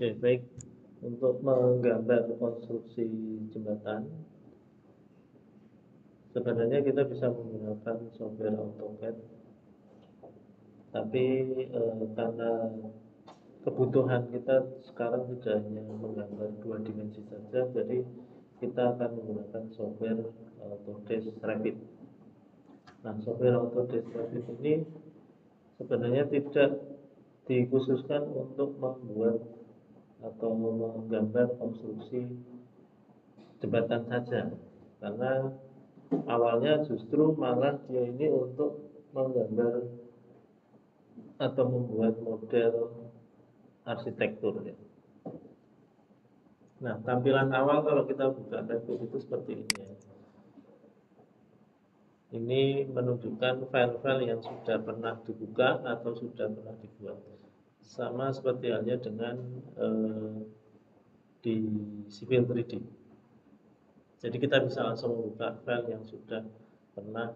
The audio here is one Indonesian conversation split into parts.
Oke, baik. Untuk menggambar konstruksi jembatan, sebenarnya kita bisa menggunakan software AutoCAD, tapi karena kebutuhan kita sekarang tidak hanya menggambar dua dimensi saja, jadi kita akan menggunakan software Autodesk Revit. Nah, software Autodesk Revit ini sebenarnya tidak dikhususkan untuk membuat atau menggambar konstruksi jembatan saja, karena awalnya justru malah dia ini untuk menggambar atau membuat model arsitektur ya. Nah, tampilan awal kalau kita buka Revit itu seperti ini ya. Ini menunjukkan file-file yang sudah pernah dibuka atau sudah pernah dibuat. Sama seperti halnya dengan di Civil 3D. Jadi kita bisa langsung membuka file yang sudah pernah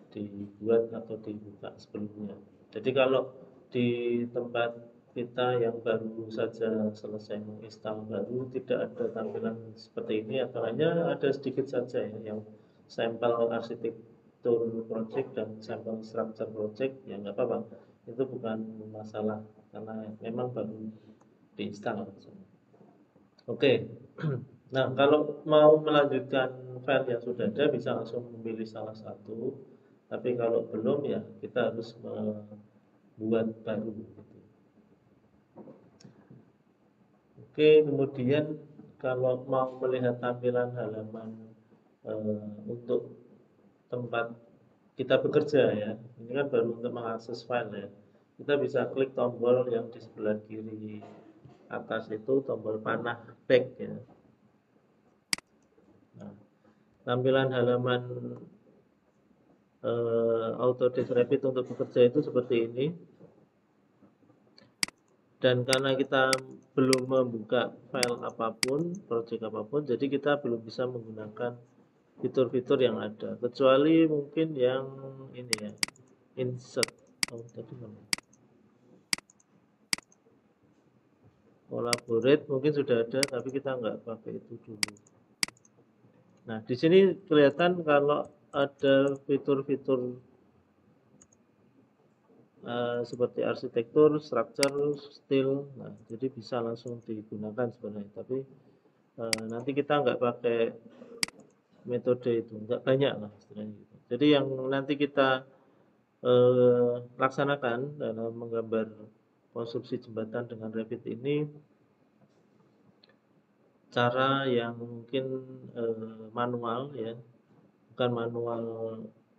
dibuat atau dibuka sebelumnya. Jadi kalau di tempat kita yang baru saja selesai menginstal baru, tidak ada tampilan seperti ini atau hanya ada sedikit saja ya, yang sampel arsitektur project dan sampel structure project, ya nggak apa-apa, itu bukan masalah karena memang baru diinstal. Oke. Nah, kalau mau melanjutkan file yang sudah ada bisa langsung memilih salah satu, tapi kalau belum ya kita harus membuat baru gitu. Oke, kemudian kalau mau melihat tampilan halaman untuk tempat kita bekerja ya, ini kan baru untuk mengakses file ya, kita bisa klik tombol yang di sebelah kiri atas itu, tombol panah back ya. Nah, tampilan halaman Autodesk Revit untuk bekerja itu seperti ini. Dan karena kita belum membuka file apapun, project apapun, jadi kita belum bisa menggunakan fitur-fitur yang ada, kecuali mungkin yang ini ya, insert. Oh, tadi mana? Collaborate mungkin sudah ada, tapi kita nggak pakai itu dulu. Nah, di sini kelihatan kalau ada fitur-fitur seperti arsitektur, structure, steel. Nah, jadi bisa langsung digunakan sebenarnya. Tapi nanti kita nggak pakai metode itu, nggak banyak lah istilahnya gitu. Jadi yang nanti kita laksanakan dalam menggambar konstruksi jembatan dengan Revit ini, cara yang mungkin manual ya, bukan manual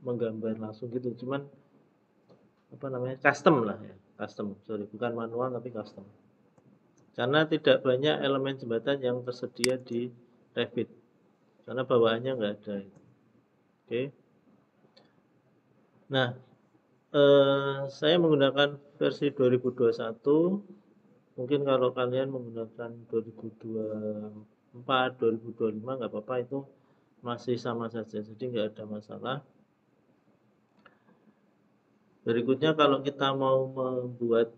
menggambar langsung gitu, cuman apa namanya, custom lah ya, custom, sorry, bukan manual tapi custom, karena tidak banyak elemen jembatan yang tersedia di Revit, karena bawaannya nggak ada. Oke. Nah, saya menggunakan versi 2021. Mungkin kalau kalian menggunakan 2024, 2025 nggak apa-apa, itu masih sama saja, jadi nggak ada masalah. Berikutnya kalau kita mau membuat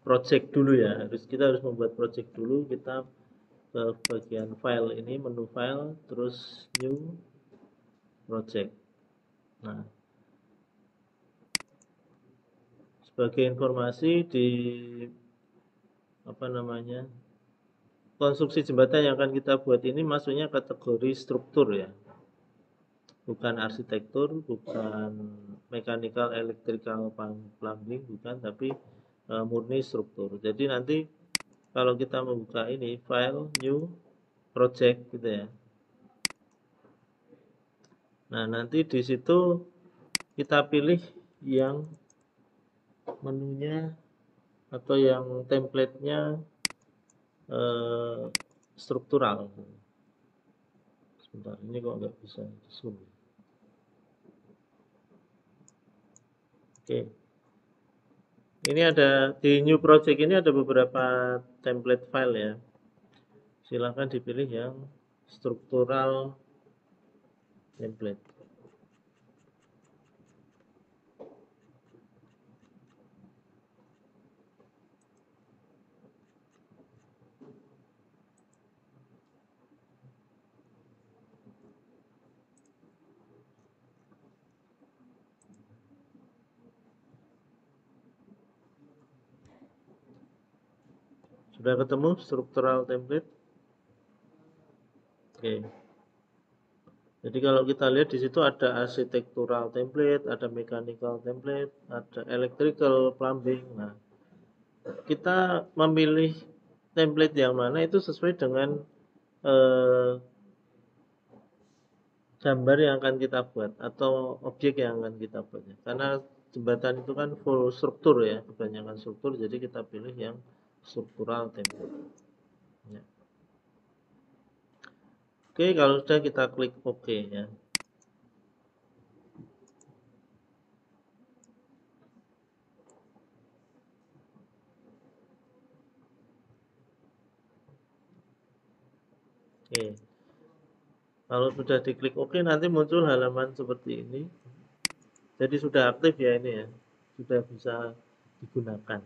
project dulu ya, kita harus membuat project dulu. Kita ke bagian file ini, menu file, terus new project. Nah, sebagai informasi, di apa namanya, konstruksi jembatan yang akan kita buat ini masuknya kategori struktur ya, bukan arsitektur, bukan mechanical, electrical, plumbing, bukan, tapi murni struktur. Jadi nanti kalau kita membuka ini file new project gitu ya, nah nanti di situ kita pilih yang menunya atau yang template-nya struktural. Sebentar, ini kok nggak bisa zoom. Oke. Ini ada di new project ini ada beberapa template file ya. Silakan dipilih yang struktural template. Sudah ketemu struktural template? Oke. Jadi kalau kita lihat di situ ada architectural template, ada mechanical template, ada electrical, plumbing. Nah, kita memilih template yang mana itu sesuai dengan gambar yang akan kita buat atau objek yang akan kita buat. Karena jembatan itu kan full struktur ya, kebanyakan struktur, jadi kita pilih yang struktural template. Ya. Oke, kalau sudah kita klik OK ya. Oke. Kalau sudah diklik OK nanti muncul halaman seperti ini. Jadi sudah aktif ya ini ya. Sudah bisa digunakan.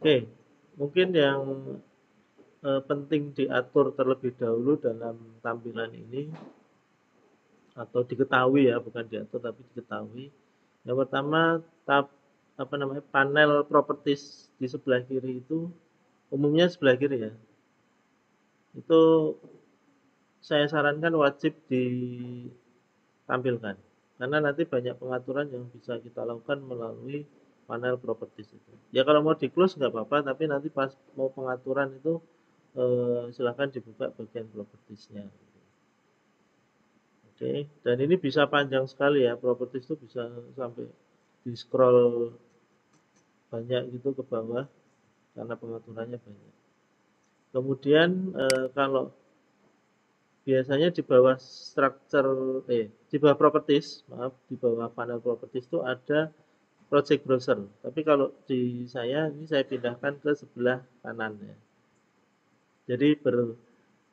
Oke. Mungkin yang penting diatur terlebih dahulu dalam tampilan ini atau diketahui ya, bukan diatur tapi diketahui. Yang pertama panel properties di sebelah kiri itu umumnya sebelah kiri ya. Itu saya sarankan wajib ditampilkan karena nanti banyak pengaturan yang bisa kita lakukan melalui panel properties itu. Ya kalau mau di close nggak apa-apa, tapi nanti pas mau pengaturan itu silahkan dibuka bagian propertiesnya. Oke, dan ini bisa panjang sekali ya, properties itu bisa sampai di scroll banyak gitu ke bawah karena pengaturannya banyak. Kemudian kalau biasanya di bawah di bawah properties, maaf, di bawah panel properties itu ada project browser. Tapi kalau di saya ini saya pindahkan ke sebelah kanan ya. Jadi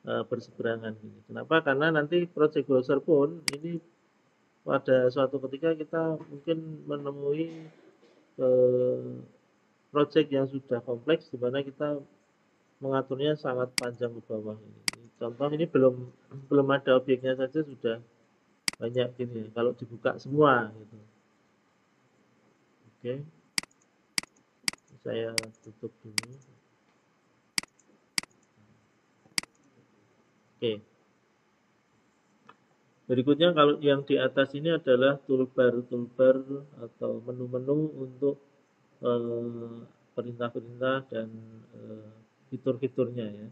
berseberangan gini. Kenapa? Karena nanti project browser pun ini pada suatu ketika kita mungkin menemui project yang sudah kompleks di mana kita mengaturnya sangat panjang ke bawah ini. Contoh ini belum ada objeknya saja sudah banyak gini. Kalau dibuka semua gitu. Oke. Saya tutup dulu. Oke. Berikutnya kalau yang di atas ini adalah toolbar atau menu-menu untuk perintah-perintah dan fitur-fiturnya ya.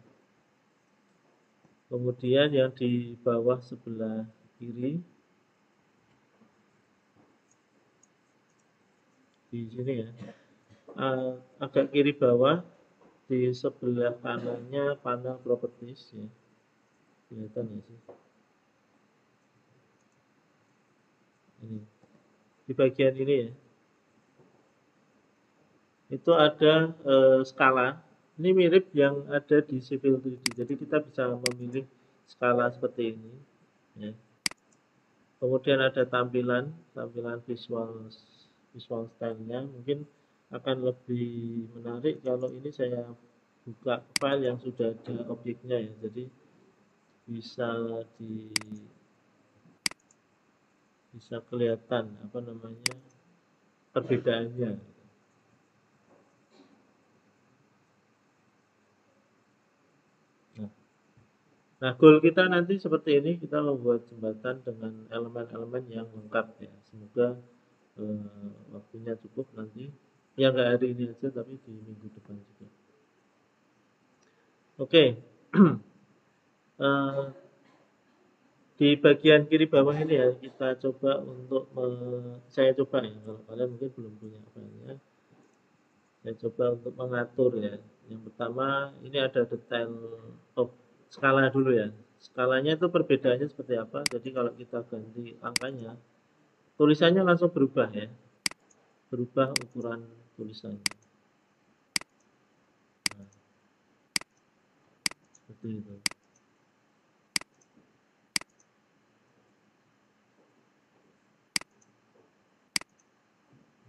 Kemudian yang di bawah sebelah kiri di sini ya, agak kiri bawah di sebelah kanannya panel properties ya, kelihatan ya sih. Ini di bagian ini ya, itu ada skala. Ini mirip yang ada di Civil 3D. Jadi kita bisa memilih skala seperti ini ya. Kemudian ada tampilan visual style-nya. Mungkin akan lebih menarik kalau ini saya buka file yang sudah ada objeknya ya. Jadi bisa kelihatan apa namanya perbedaannya. Nah, goal kita nanti seperti ini, kita membuat jembatan dengan elemen-elemen yang lengkap ya. Semoga waktunya cukup nanti. Ya nggak hari ini aja, tapi di minggu depan juga. Oke. Di bagian kiri bawah ini ya, kita coba untuk saya coba ya, kalau kalian mungkin belum punya filenya. Saya coba untuk mengatur ya. Yang pertama, ini ada detail skala dulu ya. Skalanya itu perbedaannya seperti apa. Jadi kalau kita ganti angkanya, tulisannya langsung berubah ya. Berubah ukuran tulisannya. Nah, seperti itu.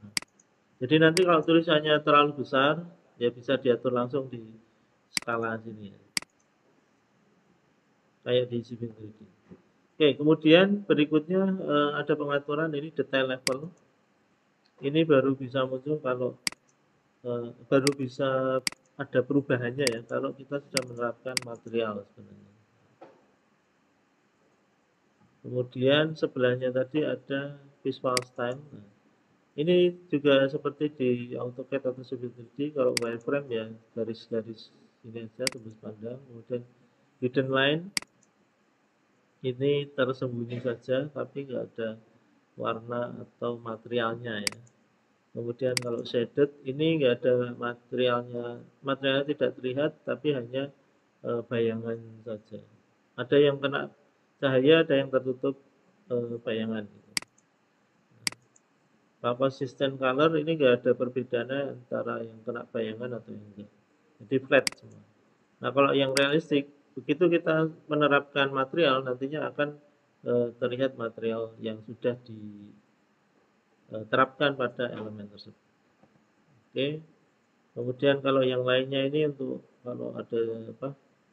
Nah, jadi nanti kalau tulisannya terlalu besar, ya bisa diatur langsung di skala sini ya. Kayak di Civil 3D. Oke, kemudian berikutnya ada pengaturan ini detail level. Ini baru bisa muncul kalau baru bisa ada perubahannya ya kalau kita sudah menerapkan material sebenarnya. Kemudian sebelahnya tadi ada visual style. Nah, ini juga seperti di AutoCAD atau Civil 3D, kalau wireframe ya garis-garis ini aja tembus pandang. Kemudian hidden line ini tersembunyi saja tapi nggak ada warna atau materialnya ya. Kemudian kalau shaded ini nggak ada materialnya tidak terlihat tapi hanya bayangan saja. Ada yang kena cahaya, ada yang tertutup bayangan. Consistent color ini nggak ada perbedaannya antara yang kena bayangan atau yang enggak. Jadi flat semua. Nah kalau yang realistik, begitu kita menerapkan material nantinya akan terlihat material yang sudah diterapkan pada elemen tersebut. Oke. Kemudian kalau yang lainnya ini untuk kalau ada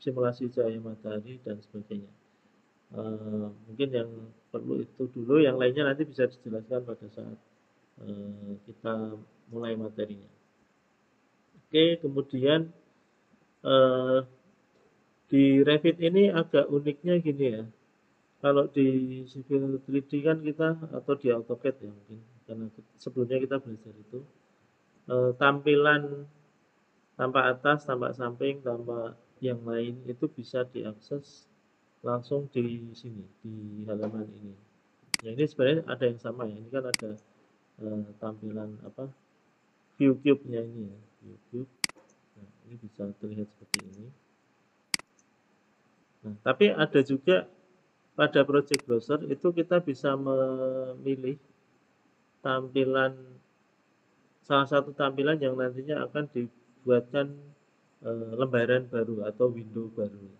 simulasi cahaya matahari dan sebagainya. Mungkin yang perlu itu dulu, yang lainnya nanti bisa dijelaskan pada saat kita mulai materinya. Oke, kemudian di Revit ini agak uniknya gini ya. Kalau di Civil 3D kan kita atau di AutoCAD ya mungkin karena sebelumnya kita belajar itu tampilan tampak atas, tampak samping, tampak yang lain itu bisa diakses langsung di sini di halaman ini. Ya ini sebenarnya ada yang sama ya. Ini kan ada tampilan view cube-nya ini ya, view cube. Nah, ini bisa terlihat seperti ini. Nah, tapi ada juga pada project browser itu kita bisa memilih tampilan salah satu tampilan yang nantinya akan dibuatkan lembaran baru atau window baru.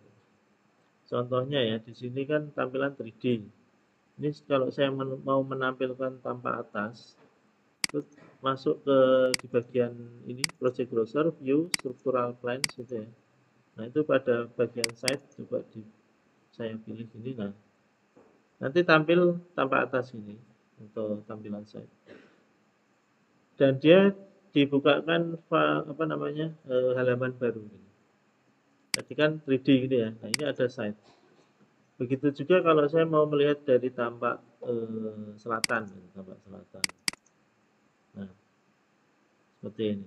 Contohnya ya di sini kan tampilan 3D. Ini kalau saya mau menampilkan tampak atas, itu masuk ke di bagian ini project browser, view, structural plans gitu ya. Nah itu pada bagian side coba saya pilih ini. Nah nanti tampil tampak atas ini untuk tampilan side. Dan dia dibukakan halaman baru. Jadi kan 3D gitu ya. Nah ini ada side. Begitu juga kalau saya mau melihat dari tampak selatan, tampak selatan. Nah, seperti ini.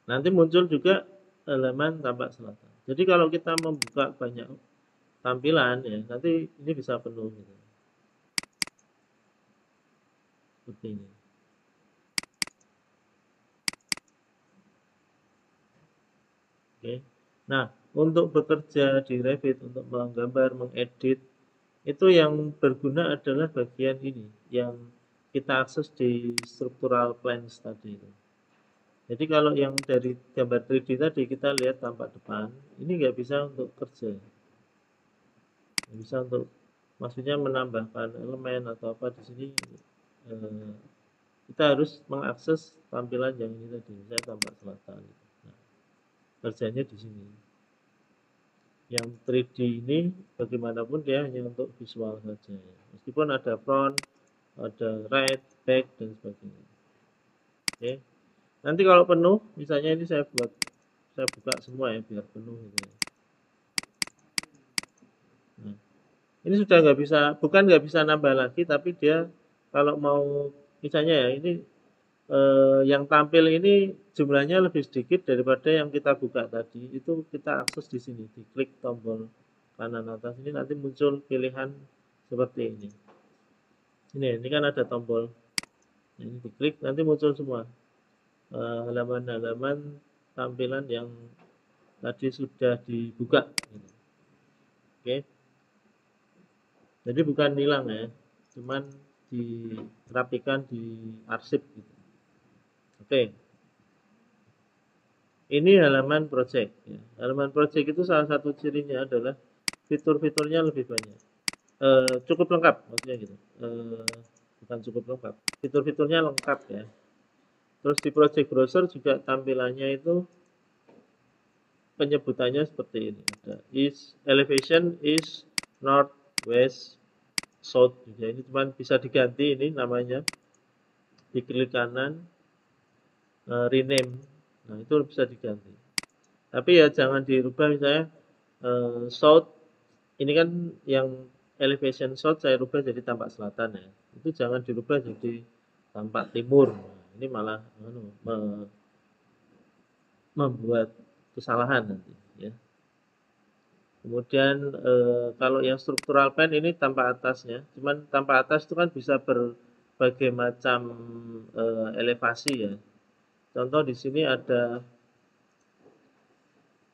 Nanti muncul juga halaman tampak selatan. Jadi kalau kita membuka banyak tampilan ya, nanti ini bisa penuh gitu. Seperti ini. Oke. Nah, untuk bekerja di Revit, untuk menggambar, mengedit, itu yang berguna adalah bagian ini, yang kita akses di structural plans tadi itu. Jadi kalau yang dari gambar 3D tadi kita lihat tampak depan, ini nggak bisa untuk kerja. Nggak bisa untuk, maksudnya menambahkan elemen atau apa di sini. Kita harus mengakses tampilan yang ini tadi, saya tampak selatan. Nah, kerjanya di sini. Yang 3D ini bagaimanapun dia hanya untuk visual saja ya. Meskipun ada front, ada right, back dan sebagainya. Oke. Nanti kalau penuh, misalnya ini saya buka semua ya biar penuh gitu ya. Nah, ini sudah nggak bisa nambah lagi, tapi dia kalau mau misalnya ya ini yang tampil ini jumlahnya lebih sedikit daripada yang kita buka tadi, itu kita akses di sini, diklik tombol kanan atas ini nanti muncul pilihan seperti ini. Ini kan ada tombol, ini diklik nanti muncul semua halaman-halaman tampilan yang tadi sudah dibuka. Oke, jadi bukan hilang ya, cuman dirapikan di arsip gitu. Oke. Ini halaman project. Ya. Halaman project itu salah satu cirinya adalah fitur-fiturnya lebih banyak. Cukup lengkap maksudnya gitu. Bukan cukup lengkap. Fitur-fiturnya lengkap ya. Terus di project browser juga tampilannya itu penyebutannya seperti ini. Ada elevation is north, west, south. Ya, ini cuma bisa diganti ini namanya. Diklik kanan, rename. Nah, itu bisa diganti. Tapi ya jangan dirubah misalnya south, ini kan yang elevation south saya rubah jadi tampak selatan ya. Itu jangan dirubah jadi tampak timur. Nah, ini malah membuat kesalahan nanti ya. Kemudian kalau yang struktural plan ini tanpa atasnya, cuman tanpa atas itu kan bisa berbagai macam elevasi ya. Contoh di sini ada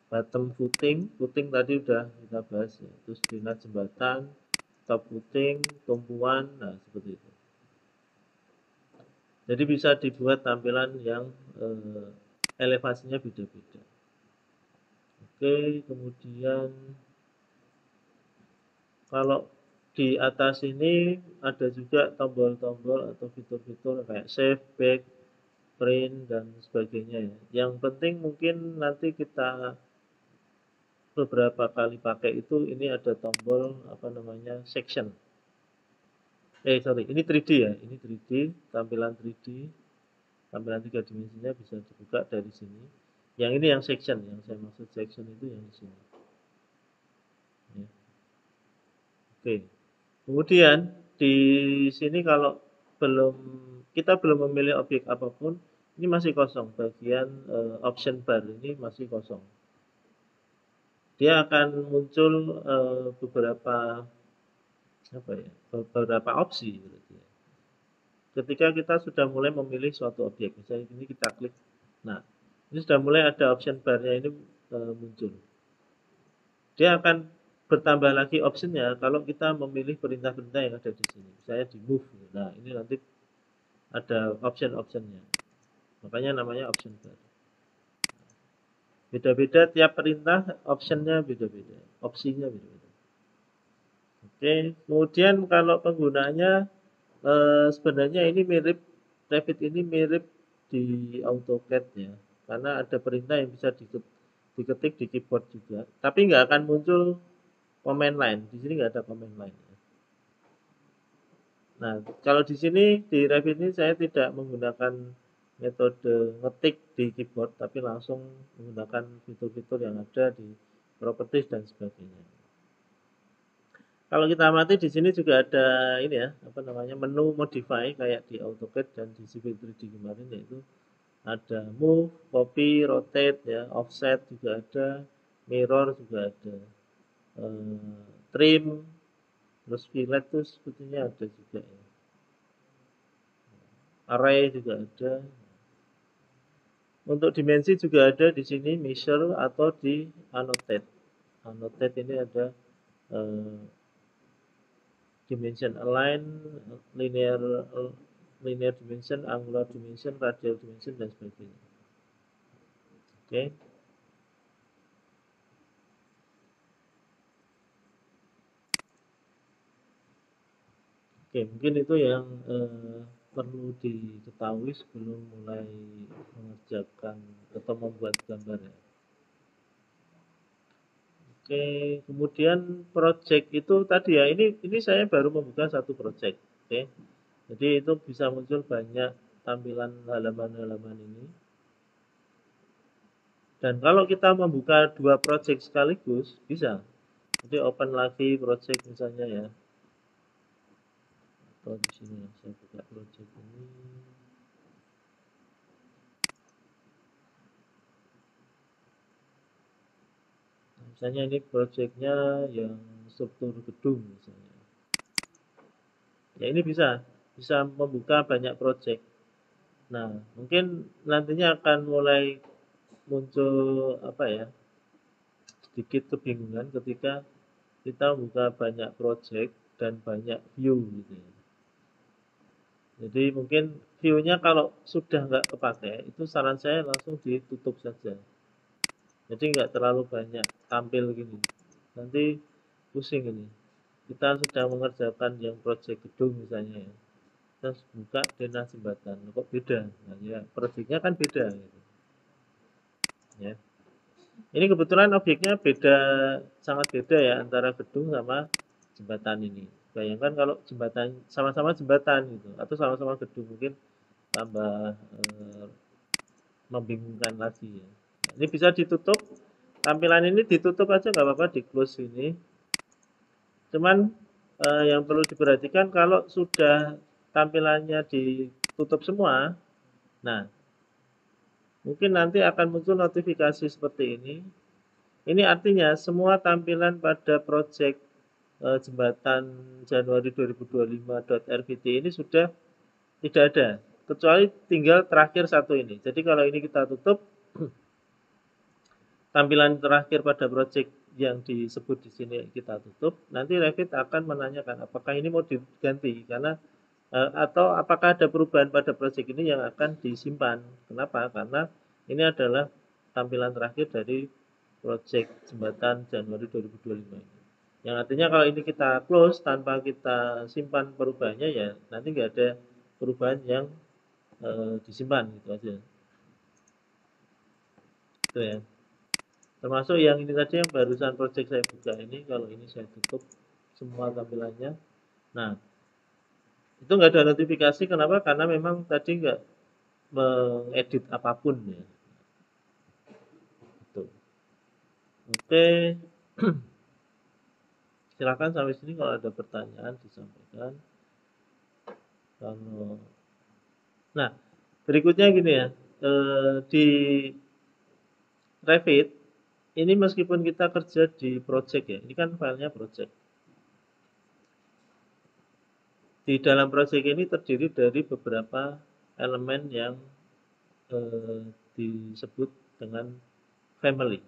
bottom footing, footing tadi udah kita bahas ya. Terus bina jembatan, top footing, tumpuan, nah seperti itu. Jadi bisa dibuat tampilan yang elevasinya beda-beda. Oke, kemudian kalau di atas ini ada juga tombol-tombol atau fitur-fitur kayak save, back, print, dan sebagainya ya. Yang penting mungkin nanti kita beberapa kali pakai itu ini ada tombol apa namanya section. Sorry, ini 3D ya. Ini 3D, tampilan 3D, tampilan 3 dimensinya bisa dibuka dari sini. Yang ini yang section, yang saya maksud section itu yang di sini. Ya. Oke. Kemudian di sini kalau kita belum memilih objek apapun, ini masih kosong. Bagian option bar ini masih kosong. Dia akan muncul beberapa opsi. Ketika kita sudah mulai memilih suatu objek, misalnya ini kita klik, nah ini sudah mulai ada option bar-nya ini muncul. Dia akan bertambah lagi optionnya kalau kita memilih perintah-perintah yang ada di sini. Misalnya di move, nah ini nanti ada option-optionnya. Makanya namanya option bar. Beda-beda tiap perintah, optionnya beda-beda, opsinya beda-beda. Oke, kemudian kalau penggunanya sebenarnya ini mirip, Revit ini mirip di AutoCAD ya, karena ada perintah yang bisa diketik di keyboard juga, tapi nggak akan muncul command line. Di sini nggak ada command line. Nah, kalau di sini di Revit ini saya tidak menggunakan metode ngetik di keyboard, tapi langsung menggunakan fitur-fitur yang ada di properties dan sebagainya. Kalau kita amati di sini juga ada ini ya, apa namanya, menu modify kayak di AutoCAD dan di Civil 3D kemarin, yaitu ada move, copy, rotate ya, offset juga ada, mirror juga ada, trim, terus fillet tuh sebetulnya ada juga ya. Array juga ada. Untuk dimensi juga ada di sini measure atau di annotate. Annotate ini ada dimension align, linear dimension, angular dimension, radial dimension, dan sebagainya. Oke. Oke, mungkin itu yang perlu diketahui sebelum mulai mengerjakan atau membuat gambar ya. Oke, kemudian project itu tadi ya, ini saya baru membuka satu project. Oke. Jadi itu bisa muncul banyak tampilan halaman-halaman ini. Dan kalau kita membuka dua project sekaligus, bisa. Jadi open lagi project misalnya ya. Atau di sini saya buka project ini. Misalnya ini projectnya yang struktur gedung misalnya. Ya ini bisa membuka banyak project. Nah, mungkin nantinya akan mulai muncul apa ya, sedikit kebingungan ketika kita membuka banyak project dan banyak view gitu ya. Jadi mungkin view-nya kalau sudah nggak kepakai, itu saran saya langsung ditutup saja. Jadi nggak terlalu banyak tampil gini. Nanti pusing ini. Kita sedang mengerjakan yang proyek gedung misalnya ya. Terus buka denah jembatan, kok beda? Nah, ya proyeknya kan beda gitu. Ya. Ini kebetulan objeknya beda, sangat beda ya antara gedung sama jembatan ini. Bayangkan kalau jembatan sama-sama jembatan gitu, atau sama-sama gedung, mungkin tambah membingungkan lagi ya. Nah, ini bisa ditutup, tampilan ini ditutup aja nggak apa-apa, di close ini. Cuman yang perlu diperhatikan kalau sudah tampilannya ditutup semua, nah mungkin nanti akan muncul notifikasi seperti ini. Ini artinya semua tampilan pada project jembatan Januari 2025.rvt ini sudah tidak ada, kecuali tinggal terakhir satu ini. Jadi kalau ini kita tutup, tampilan terakhir pada project yang disebut di sini kita tutup, nanti Revit akan menanyakan apakah ini mau diganti karena atau apakah ada perubahan pada project ini yang akan disimpan. Kenapa? Karena ini adalah tampilan terakhir dari project jembatan Januari 2025 ini. Yang artinya kalau ini kita close tanpa kita simpan perubahannya, ya nanti nggak ada perubahan yang disimpan, gitu aja. Itu ya. Termasuk yang ini tadi yang barusan project saya buka ini, kalau ini saya tutup semua tampilannya. Nah, itu nggak ada notifikasi. Kenapa? Karena memang tadi nggak mengedit apapun ya. Gitu. Oke. Silakan sampai sini kalau ada pertanyaan disampaikan. Kalau nah, berikutnya gini ya. Di Revit ini meskipun kita kerja di project ya, ini kan filenya project. Di dalam project ini terdiri dari beberapa elemen yang disebut dengan family.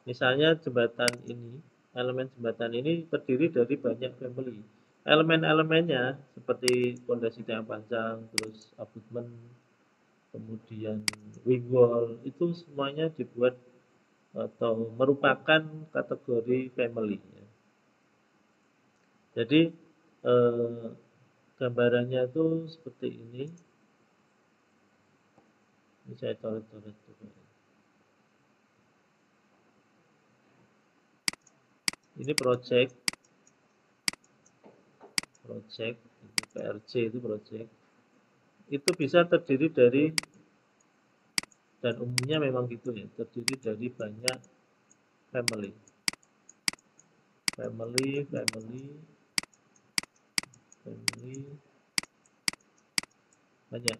Misalnya jembatan ini, elemen jembatan ini terdiri dari banyak family. Elemen-elemennya seperti fondasi tiang panjang, terus abutment, kemudian wing wall, itu semuanya dibuat atau merupakan kategori family. Jadi gambarannya itu seperti ini. Ini saya coret-coret juga. Ini project, PRC itu project. Itu bisa terdiri dari, dan umumnya memang gitu ya, terdiri dari banyak family, banyak.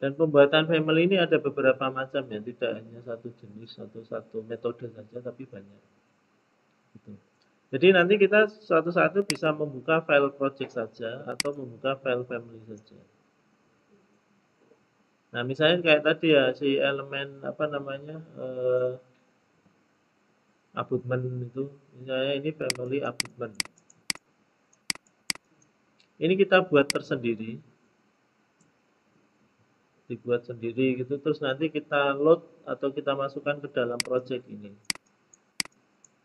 Dan pembuatan family ini ada beberapa macam ya, tidak hanya satu jenis atau satu metode saja, tapi banyak. Gitu. Jadi nanti kita satu-satu bisa membuka file project saja atau membuka file family saja. Nah, misalnya kayak tadi ya, si elemen apa namanya, abutment itu, misalnya ini family abutment. Ini kita buat tersendiri, dibuat sendiri gitu, terus nanti kita load atau kita masukkan ke dalam project ini.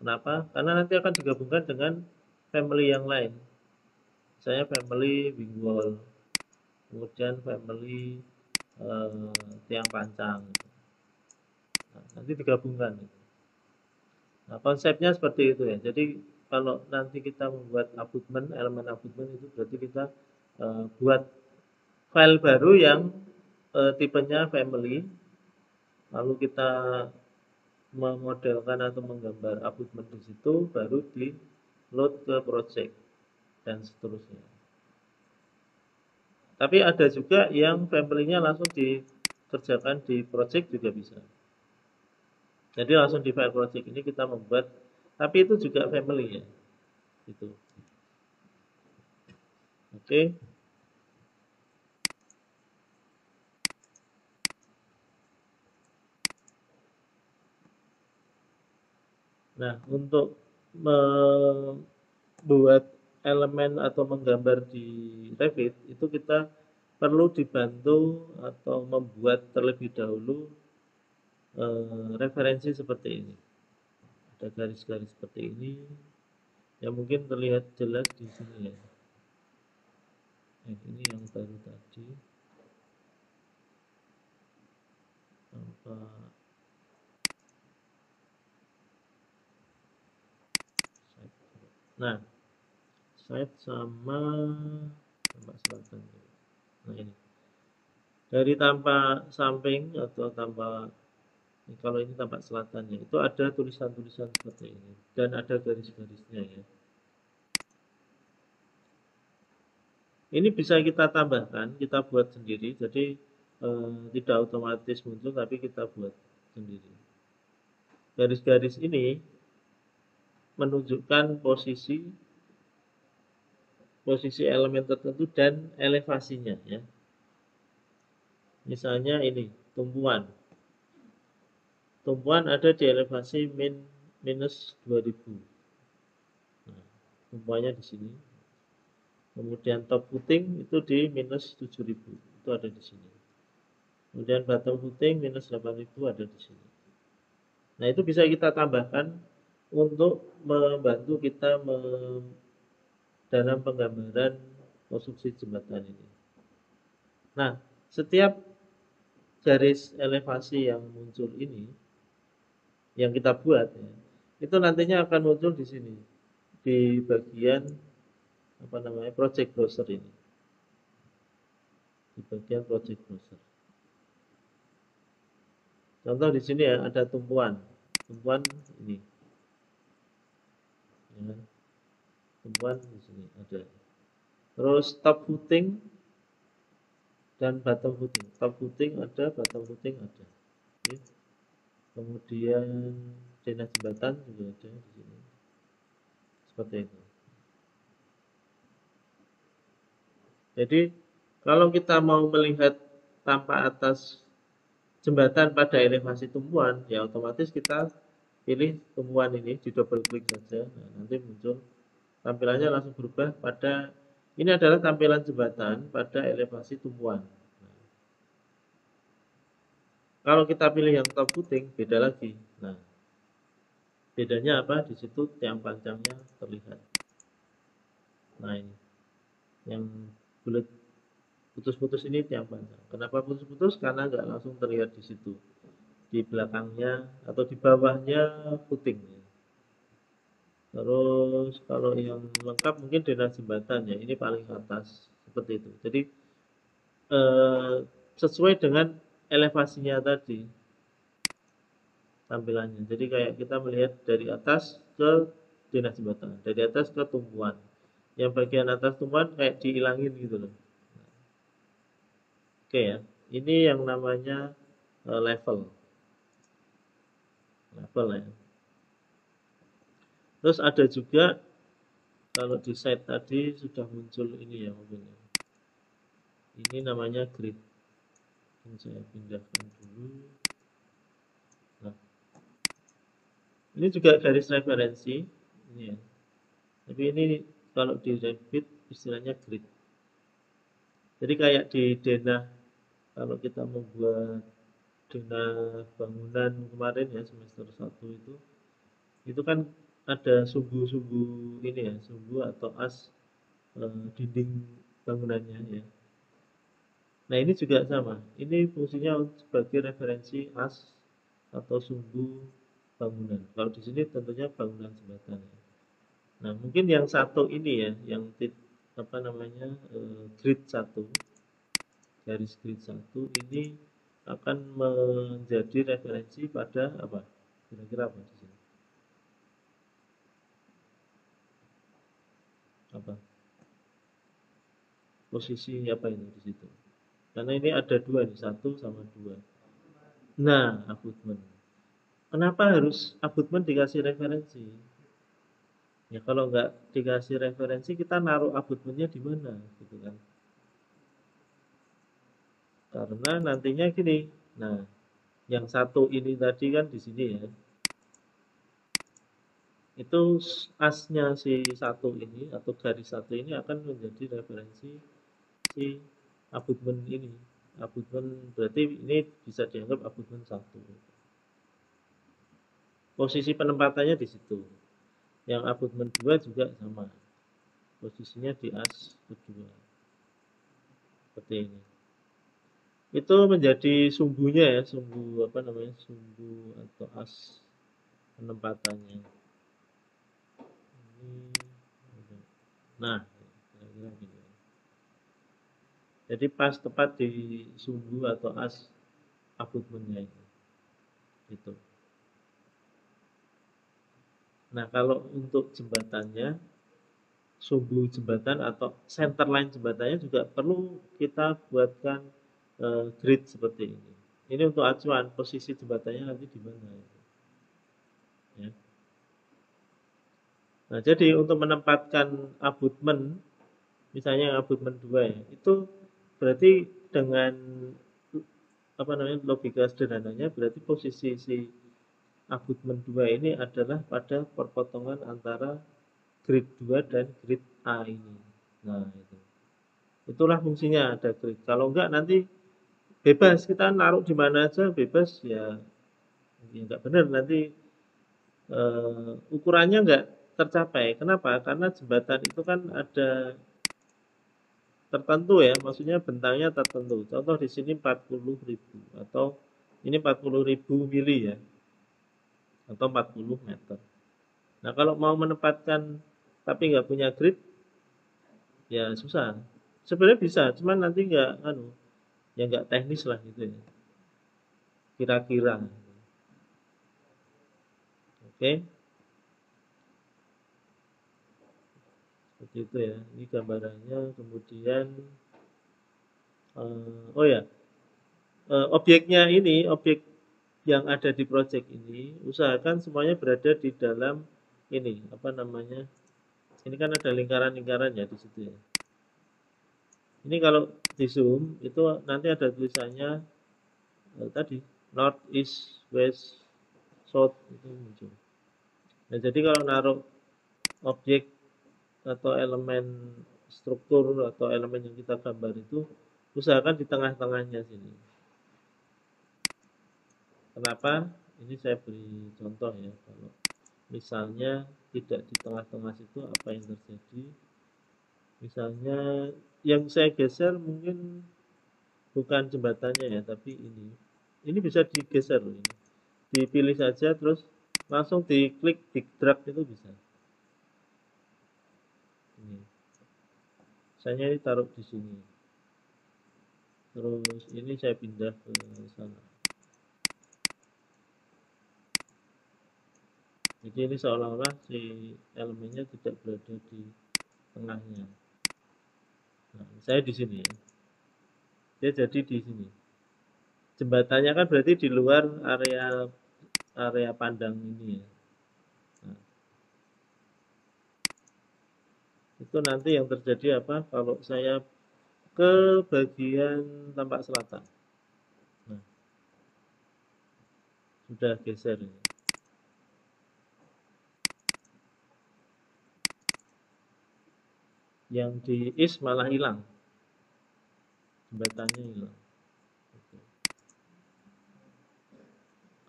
Kenapa? Karena nanti akan digabungkan dengan family yang lain. Misalnya family wing wall, kemudian family tiang pancang. Nah, nanti digabungkan. Nah, konsepnya seperti itu ya. Jadi kalau nanti kita membuat abutment, elemen abutment itu berarti kita buat file baru yang tipenya family, lalu kita memodelkan atau menggambar abutment di situ, baru di load ke project dan seterusnya. Tapi ada juga yang family-nya langsung dikerjakan di project juga bisa. Jadi langsung di file project ini kita membuat, tapi itu juga family ya. Itu. Oke. Nah, untuk membuat elemen atau menggambar di Revit itu kita perlu dibantu atau membuat terlebih dahulu referensi seperti ini. Ada garis-garis seperti ini yang mungkin terlihat jelas di sini ya. Ini yang baru tadi. Nah, side sama selatan. Nah, ini. Dari tampak samping atau tampak, kalau ini tampak selatannya, itu ada tulisan-tulisan seperti ini dan ada garis-garisnya ya. Ini bisa kita tambahkan, kita buat sendiri, jadi tidak otomatis muncul tapi kita buat sendiri. Garis-garis ini menunjukkan posisi elemen tertentu dan elevasinya ya. Misalnya ini tumpuan. Tumpuan ada di elevasi minus 2000. Nah, tumpuannya di sini. Kemudian top footing itu di minus 7000. Itu ada di sini. Kemudian bottom footing minus 8000 ada di sini. Nah, itu bisa kita tambahkan untuk membantu kita dalam penggambaran konstruksi jembatan ini. Nah, setiap garis elevasi yang muncul ini, yang kita buat ya, itu nantinya akan muncul di sini, di bagian apa namanya project browser ini, di bagian project browser. Contoh di sini ya, ada tumpuan ini, ya, tumpuan di sini ada. Terus top footing dan bottom footing. Top footing ada, bottom footing ada. Oke. Kemudian denah jembatan juga ada di sini. Seperti itu. Jadi kalau kita mau melihat tampak atas jembatan pada elevasi tumpuan, ya otomatis kita pilih tumpuan ini, di double klik saja. Nah, nanti muncul tampilannya langsung berubah pada, ini adalah tampilan jembatan pada elevasi tumpuan. Nah, kalau kita pilih yang top footing, beda lagi. Nah, bedanya apa? Di situ tiang pancangnya terlihat. Nah, ini yang bulat putus-putus ini tiang pancang. Kenapa putus-putus? Karena nggak langsung terlihat di situ. Di belakangnya atau di bawahnya footing. Terus kalau yang lengkap mungkin denah jembatan ya, ini paling atas seperti itu. Jadi sesuai dengan elevasinya tadi tampilannya. Jadi kayak kita melihat dari atas ke denah jembatan, dari atas ke tumpuan. Yang bagian atas tumpuan kayak dihilangin gitu loh. Oke ya, ini yang namanya level ya. Terus ada juga kalau di site tadi sudah muncul ini ya mobilnya. Ini namanya grid. Ini saya pindahkan dulu. Nah, ini juga garis referensi ini ya. Tapi ini kalau di Revit istilahnya grid. Jadi kayak di denah, kalau kita membuat denah bangunan kemarin ya semester 1 itu kan ada sumbu-sumbu ini ya, sumbu atau as dinding bangunannya ya. Nah, ini juga sama. Ini fungsinya sebagai referensi as atau sumbu bangunan. Kalau di sini tentunya bangunan jembatan ya. Nah, mungkin yang satu ini ya, yang apa namanya grid 1, garis grid 1 ini akan menjadi referensi pada apa? Kira-kira apa di sini? Apa? Posisi apa itu di situ? Karena ini ada dua nih, 1 sama 2. Nah, abutment. Kenapa harus abutment dikasih referensi? Ya kalau nggak dikasih referensi, kita naruh abutmentnya di mana, gitu kan? Karena nantinya gini. Nah, yang satu ini tadi kan di sini ya. Itu asnya si satu ini atau garis satu ini akan menjadi referensi si abutment ini. Abutment berarti ini bisa dianggap abutment 1. Posisi penempatannya di situ. Yang abutment 2 juga sama. Posisinya di as kedua. Seperti ini. Itu menjadi sumbunya ya, sumbu apa namanya? Sumbu atau as penempatannya. Ini, nah, kira-kira gitu. Jadi pas tepat di sumbu atau as abutmennya itu. Gitu. Nah, kalau untuk jembatannya, sumbu jembatan atau center line jembatannya juga perlu kita buatkan grid seperti ini. Ini untuk acuan posisi jembatannya nanti di mana. Ya. Nah, jadi untuk menempatkan abutmen, misalnya abutmen 2 ya, itu berarti dengan apa namanya logika sederhananya berarti posisi si abutmen 2 ini adalah pada perpotongan antara grid 2 dan grid A ini. Nah, itu. Itulah fungsinya ada grid. Kalau enggak nanti bebas kita naruh di mana aja bebas ya, ya enggak benar nanti ukurannya enggak tercapai. Kenapa? Karena jembatan itu kan ada tertentu ya, maksudnya bentangnya tertentu. Contoh di sini 40.000 atau ini 40.000 mili ya, atau 40 meter. Nah, kalau mau menempatkan tapi nggak punya grid, ya susah. Sebenarnya bisa, cuman nanti nggak, ya nggak teknis lah gitu ya. Kira-kira, oke, seperti itu ya. Ini gambarannya. Kemudian, oh ya, objeknya ini, objek yang ada di project ini, usahakan semuanya berada di dalam ini, apa namanya? Ini kan ada lingkaran-lingkaran ya di situ ya. Ini kalau di zoom itu nanti ada tulisannya tadi north, east, west, south itu muncul. Nah, jadi kalau naruh objek atau elemen struktur atau elemen yang kita gambar itu usahakan di tengah-tengahnya sini. Kenapa? Ini saya beri contoh ya. Kalau misalnya tidak di tengah-tengah situ apa yang terjadi? Misalnya yang saya geser mungkin bukan jembatannya ya, tapi ini. Ini bisa digeser loh ini. Dipilih saja terus langsung diklik, di drag itu bisa. Ini. Misalnya ini taruh di sini. Terus ini saya pindah ke sana. Jadi ini seolah-olah si elemennya tidak berada di tengahnya. Nah, saya di sini ya. Dia jadi di sini. Jembatannya kan berarti di luar area area pandang ini ya. Nah, itu nanti yang terjadi apa? Kalau saya ke bagian tampak selatan. Nah, sudah geser ini. Yang di east malah hilang. Jembatannya hilang.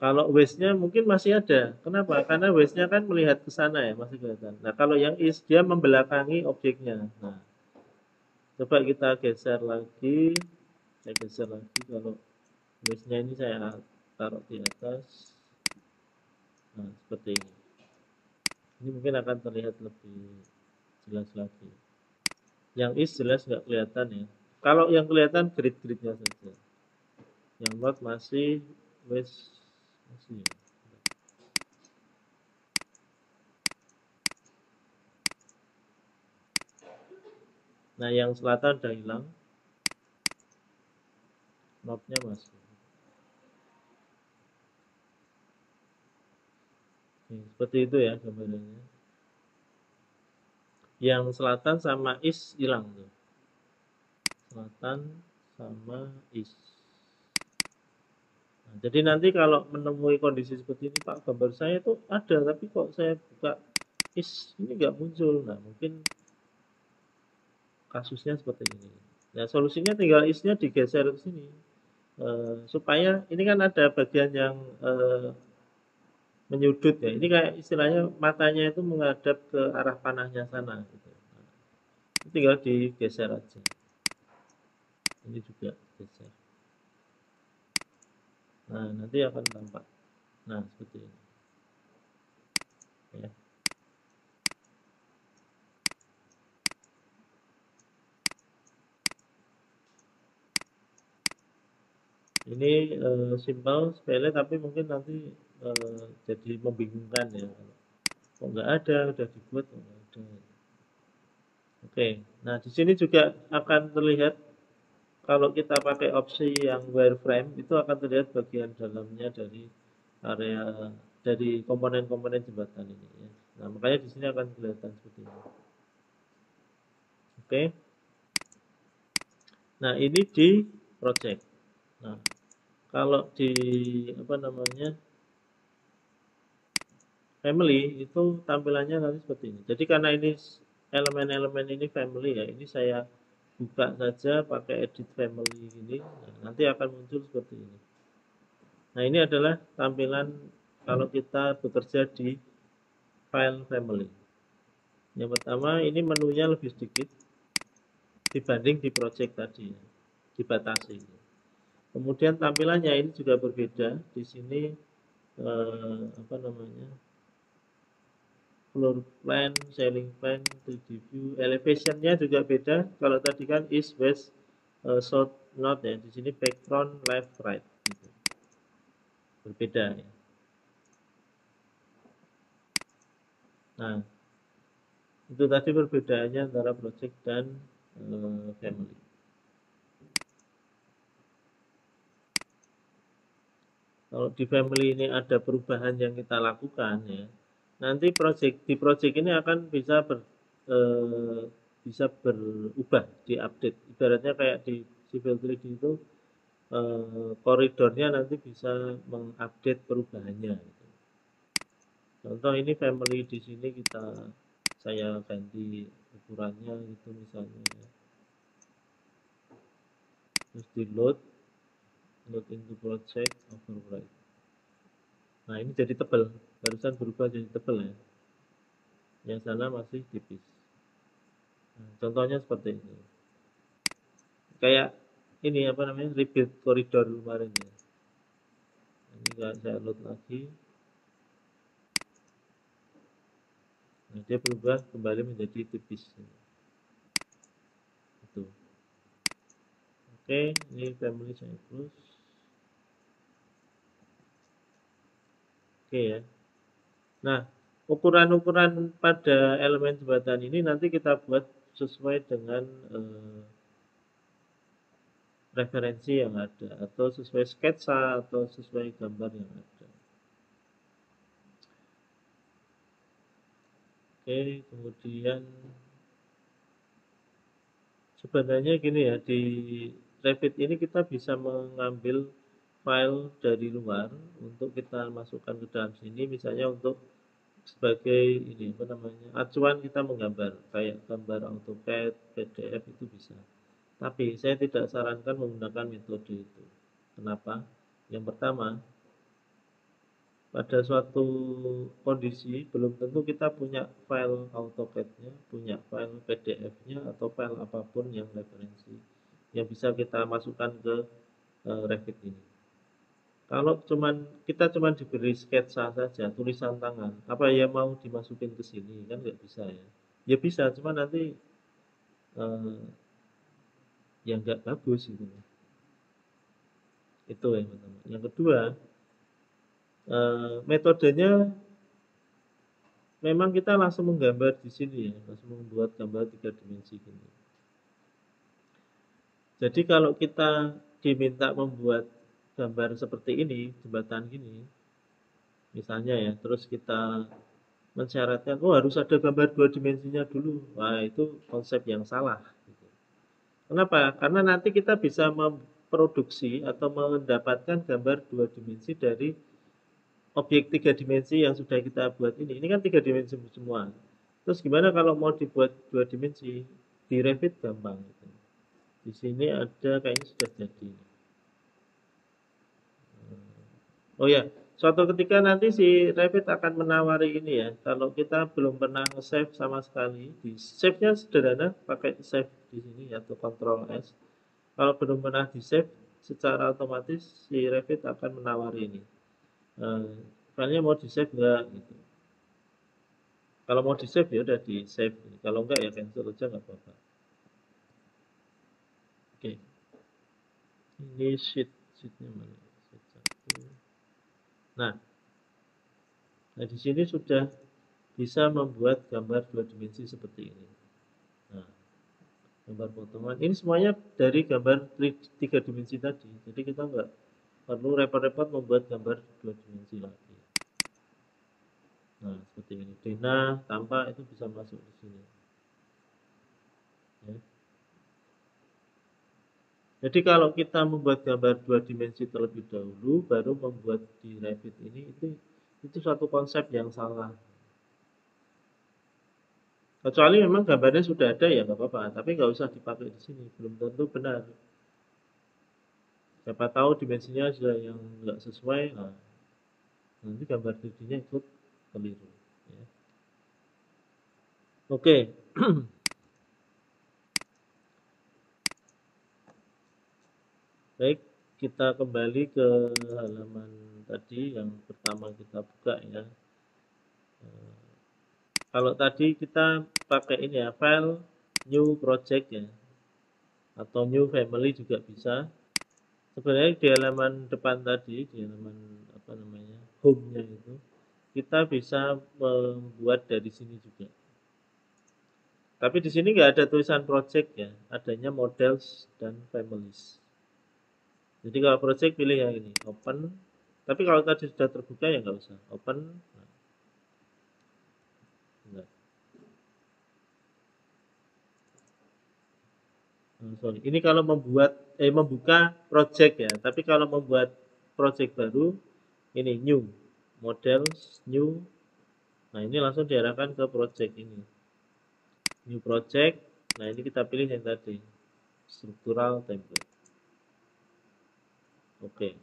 Kalau west-nya mungkin masih ada. Kenapa? Karena west-nya kan melihat ke sana ya, masih kelihatan. Nah, kalau yang east dia membelakangi objeknya. Nah, coba kita geser lagi. Saya geser lagi kalau west-nya ini saya taruh di atas. Nah, seperti ini. Ini mungkin akan terlihat lebih jelas lagi. Yang east jelas nggak kelihatan ya. Kalau yang kelihatan grid-gridnya saja. Yang north masih, west masih. Nah, yang selatan udah hilang. North-nya masih. Seperti itu ya gambarannya. Yang selatan sama east hilang tuh. Selatan sama east. Nah, jadi nanti kalau menemui kondisi seperti ini, Pak, gambar saya itu ada, tapi kok saya buka east ini nggak muncul. Nah, mungkin kasusnya seperti ini. Nah, solusinya tinggal east-nya digeser ke sini. Supaya ini kan ada bagian yang menyudut ya. Ini kayak istilahnya matanya itu menghadap ke arah panahnya sana gitu. Nah, tinggal digeser aja. Ini juga geser. Nah, nanti akan tampak. Nah, seperti ini. Ya. Ini simple, sepele, tapi mungkin nanti jadi membingungkan ya. Kok nggak ada, udah dibuat kok nggak ada. Oke, nah di sini juga akan terlihat kalau kita pakai opsi yang wireframe itu akan terlihat bagian dalamnya dari area dari komponen-komponen jembatan ini ya. Nah, makanya di sini akan kelihatan seperti ini. Oke. Nah, ini di project. Nah, kalau di apa namanya? Family itu tampilannya nanti seperti ini. Jadi karena ini elemen-elemen ini family ya, ini saya buka saja pakai edit family ini, nah, nanti akan muncul seperti ini. Nah, ini adalah tampilan kalau kita bekerja di file family. Yang pertama, ini menunya lebih sedikit dibanding di project tadi, dibatasi. Kemudian tampilannya ini juga berbeda. Di sini apa namanya? Floor plan, ceiling plan, 3D view, elevationnya juga beda. Kalau tadi kan east, west, south, north ya. Di sini background, left, right. Gitu. Berbeda ya. Nah, itu tadi perbedaannya antara project dan family. Kalau di family ini ada perubahan yang kita lakukan ya, nanti di project ini akan eh, bisa berubah, diupdate. Ibaratnya kayak di Civil 3D itu koridornya nanti bisa mengupdate perubahannya. Gitu. Contoh ini family di sini saya ganti ukurannya gitu misalnya, terus di load into project override. Nah ini jadi tebal, barusan berubah jadi tebal ya. Yang sana masih tipis. Nah, contohnya seperti ini. Kayak ini apa namanya rebuild koridor kemarin ya. Ini saya load lagi. Nah, dia berubah kembali menjadi tipis. Itu. Oke, ini family saya close. Oke ya. Nah, ukuran-ukuran pada elemen jembatan ini nanti kita buat sesuai dengan referensi yang ada atau sesuai sketsa atau sesuai gambar yang ada. Oke, kemudian sebenarnya gini ya, di Revit ini kita bisa mengambil file dari luar untuk kita masukkan ke dalam sini, misalnya untuk sebagai ini apa namanya acuan kita menggambar kayak gambar AutoCAD, PDF itu bisa. Tapi saya tidak sarankan menggunakan metode itu. Kenapa? Yang pertama, pada suatu kondisi belum tentu kita punya file AutoCAD-nya, punya file PDF-nya atau file apapun yang referensi yang bisa kita masukkan ke Revit ini. Kalau kita cuman diberi sketsa saja, tulisan tangan, apa ya mau dimasukin ke sini kan nggak bisa ya. Ya bisa, cuma nanti eh, ya nggak bagus gitu. Itu yang pertama. Yang kedua, metodenya memang kita langsung menggambar di sini ya, langsung membuat gambar 3 dimensi gini. Jadi kalau kita diminta membuat gambar seperti ini, jembatan gini, misalnya ya, terus kita mensyaratkan, oh harus ada gambar 2 dimensinya dulu. Wah, itu konsep yang salah. Kenapa? Karena nanti kita bisa memproduksi atau mendapatkan gambar 2 dimensi dari objek 3 dimensi yang sudah kita buat ini. Ini kan 3 dimensi semua. Terus gimana kalau mau dibuat 2 dimensi? Di Revit gampang. Di sini ada kayaknya sudah jadi. Oh ya, suatu ketika nanti si Revit akan menawari ini ya. Kalau kita belum pernah nge-save sama sekali, di save-nya sederhana, pakai save di sini atau Ctrl S. Kalau belum pernah di save, secara otomatis si Revit akan menawari ini. Filenya mau di save enggak gitu. Kalau mau di save ya udah di save. Kalau enggak ya cancel aja nggak apa-apa. Oke, ini sheet sheetnya mana? Sheet 1. Nah, di sini sudah bisa membuat gambar 2 dimensi seperti ini. Nah, gambar potongan ini semuanya dari gambar 3 dimensi tadi. Jadi kita nggak perlu repot-repot membuat gambar 2 dimensi lagi. Nah, seperti ini. Dena, tampak itu bisa masuk di sini. Ya. Jadi kalau kita membuat gambar 2 dimensi terlebih dahulu, baru membuat di Revit ini, itu suatu konsep yang salah. Kecuali memang gambarnya sudah ada ya nggak apa-apa, tapi nggak usah dipakai di sini, belum tentu benar. Siapa tahu dimensinya sudah yang nggak sesuai, nah, nanti gambar 3D-nya ikut keliru. Ya. Oke, baik, kita kembali ke halaman tadi yang pertama kita buka ya. Kalau tadi kita pakai ini ya, file new project ya, atau new family juga bisa. Sebenarnya di halaman depan tadi, di halaman apa namanya, home-nya itu, kita bisa membuat dari sini juga. Tapi di sini nggak ada tulisan project ya, adanya models dan families. Jadi kalau project pilih yang ini, open. Tapi kalau tadi sudah terbuka ya nggak usah, open. Nah, sorry. Ini kalau membuka project ya. Tapi kalau membuat project baru, ini new, models, new. Nah ini langsung diarahkan ke project ini. New project. Nah ini kita pilih yang tadi, structural template. Oke.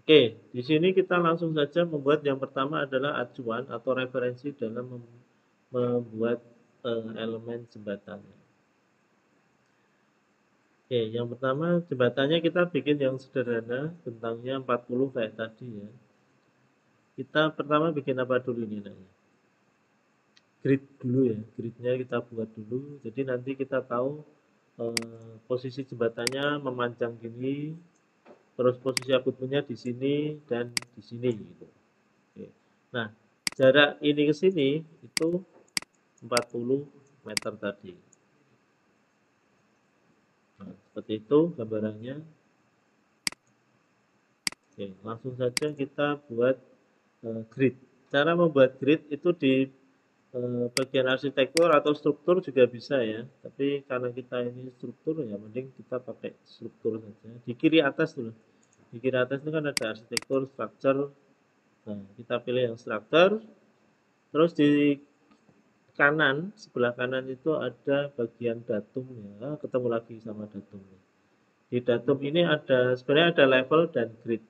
Oke, di sini kita langsung saja membuat yang pertama adalah acuan atau referensi dalam membuat elemen jembatannya. Oke, yang pertama jembatannya kita bikin yang sederhana, bentangnya 40 kayak tadi ya. Kita pertama bikin apa dulu ini namanya? Grid dulu ya, gridnya kita buat dulu. Jadi nanti kita tahu posisi jembatannya memanjang gini, terus posisi abutmennya di sini dan di sini gitu. Oke. Nah, jarak ini ke sini itu 40 meter tadi. Nah, seperti itu gambarannya. Oke, langsung saja kita buat grid. Cara membuat grid itu di bagian arsitektur atau struktur juga bisa ya. Tapi karena kita ini struktur ya mending kita pakai struktur saja. Di kiri atas dulu. Di kiri atas itu kan ada arsitektur, structure. Nah, kita pilih yang structure. Terus di kanan, sebelah kanan itu ada bagian datum ya. Ketemu lagi sama datumnya. Di datum ini sebenarnya ada level dan grid.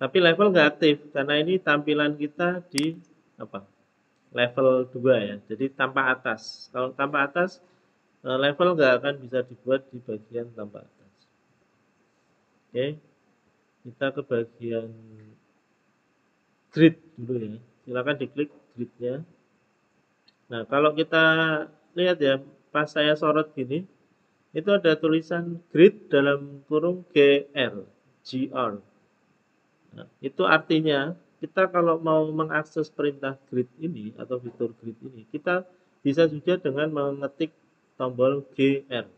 Tapi level nggak aktif karena ini tampilan kita di apa? Level 2 ya. Jadi tanpa atas. Kalau tanpa atas level nggak akan bisa dibuat di bagian tanpa atas. Oke. Kita ke bagian grid dulu ya. Silakan diklik gridnya. Nah, kalau kita lihat ya, pas saya sorot gini, itu ada tulisan grid dalam kurung GR. Nah, itu artinya kita kalau mau mengakses perintah grid ini atau fitur grid ini, kita bisa juga dengan mengetik tombol GR.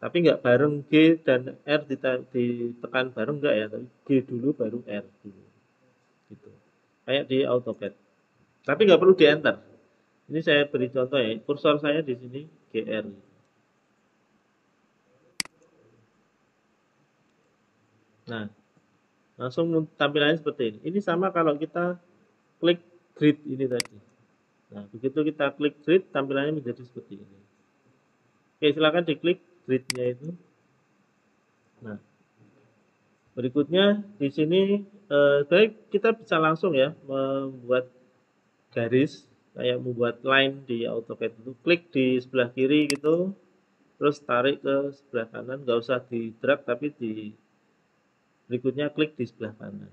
Tapi nggak bareng G dan R ditekan bareng enggak ya, tapi G dulu baru R dulu. Gitu. Kayak di AutoCAD. Tapi nggak perlu di enter. Ini saya beri contoh ya, kursor saya di sini GR. Nah, langsung tampilannya seperti ini. Ini sama kalau kita klik grid ini tadi. Nah, begitu kita klik grid, tampilannya menjadi seperti ini. Oke, silakan diklik gridnya itu. Nah, berikutnya di sini baik kita bisa langsung ya membuat garis kayak membuat line di AutoCAD itu. Klik di sebelah kiri gitu, terus tarik ke sebelah kanan, nggak usah di drag tapi di berikutnya klik di sebelah kanan.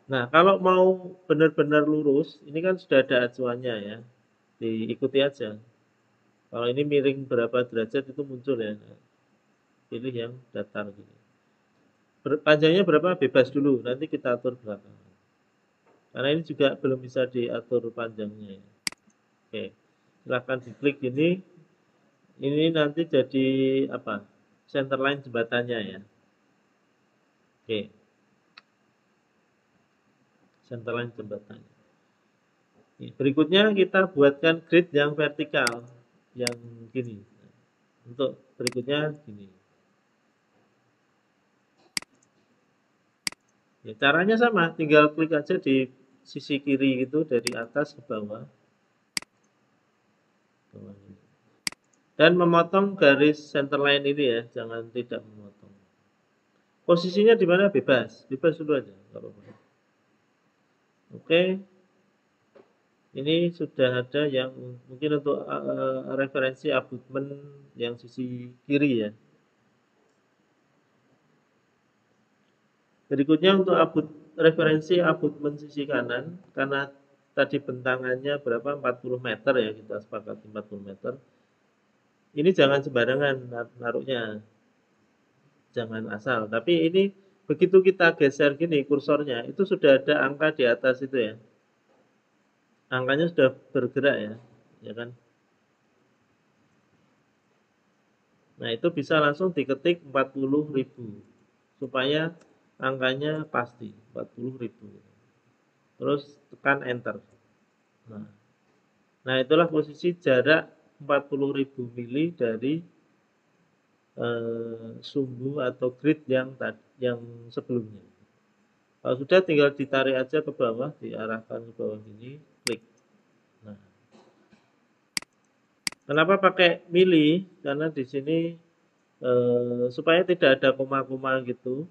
Nah, kalau mau benar-benar lurus, ini kan sudah ada acuannya ya, diikuti aja. Kalau ini miring berapa derajat itu muncul ya. Nah, pilih yang datar gitu. Panjangnya berapa bebas dulu, nanti kita atur belakangan. Karena ini juga belum bisa diatur panjangnya ya. Oke, silahkan diklik ini nanti jadi apa? Centerline jembatannya ya. Oke, centerline jembatannya. Berikutnya kita buatkan grid yang vertikal, yang gini. Untuk berikutnya gini. Ya, caranya sama, tinggal klik aja di sisi kiri itu dari atas ke bawah. Dan memotong garis centerline ini ya, jangan tidak memotong. Posisinya di mana bebas, bebas dulu aja, nggak apa-apa. Oke, ini sudah ada yang mungkin untuk referensi abutment yang sisi kiri ya. Berikutnya untuk referensi abutment sisi kanan, karena tadi bentangannya berapa 40 meter ya, kita sepakat 40 meter. Ini jangan sembarangan naruhnya, jangan asal. Tapi ini begitu kita geser gini kursornya, itu sudah ada angka di atas itu ya. Angkanya sudah bergerak ya kan? Nah, itu bisa langsung diketik 40.000 supaya angkanya pasti 40.000. Terus tekan enter. Nah, itulah posisi jarak 40.000 mili dari sumbu atau grid yang sebelumnya. Kalau sudah tinggal ditarik aja ke bawah, diarahkan ke bawah ini, klik. Nah, kenapa pakai mili? Karena di sini supaya tidak ada koma-koma gitu.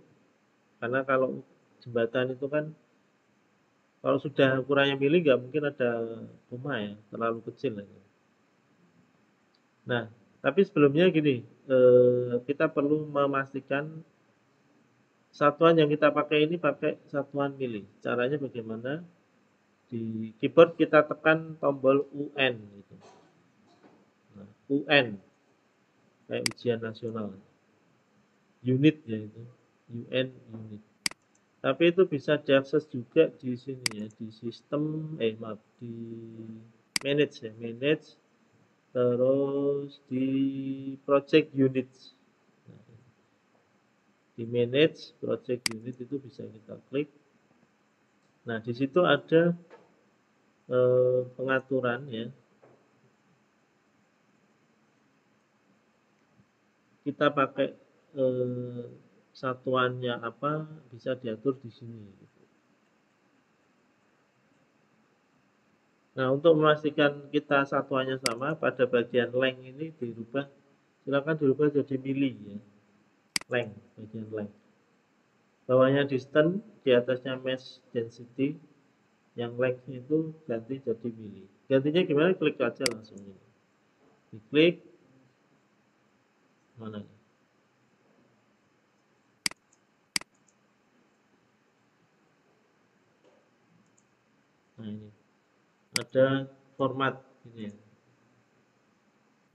Karena kalau jembatan itu kan kalau sudah ukurannya mili nggak mungkin ada koma ya, terlalu kecil ya. Nah, tapi sebelumnya gini, kita perlu memastikan satuan yang kita pakai ini pakai satuan mili. Caranya bagaimana? Di keyboard kita tekan tombol UN gitu. Nah, UN kayak ujian nasional. Unit ya itu. UN unit. Tapi itu bisa diakses juga di sini ya, di sistem maaf, di manage ya, manage terus di project units. Nah, di manage project unit itu bisa kita klik. Nah, di situ ada pengaturan ya. Kita pakai satuannya apa bisa diatur di sini. Nah, untuk memastikan kita satuannya sama, pada bagian length ini silakan dirubah jadi mili ya. Length, bagian length. Bawahnya distance, di atasnya mesh density, yang length itu ganti jadi mili. Gantinya gimana? Klik aja langsung ini. Diklik, mana? Nah ini, ada format ini ya.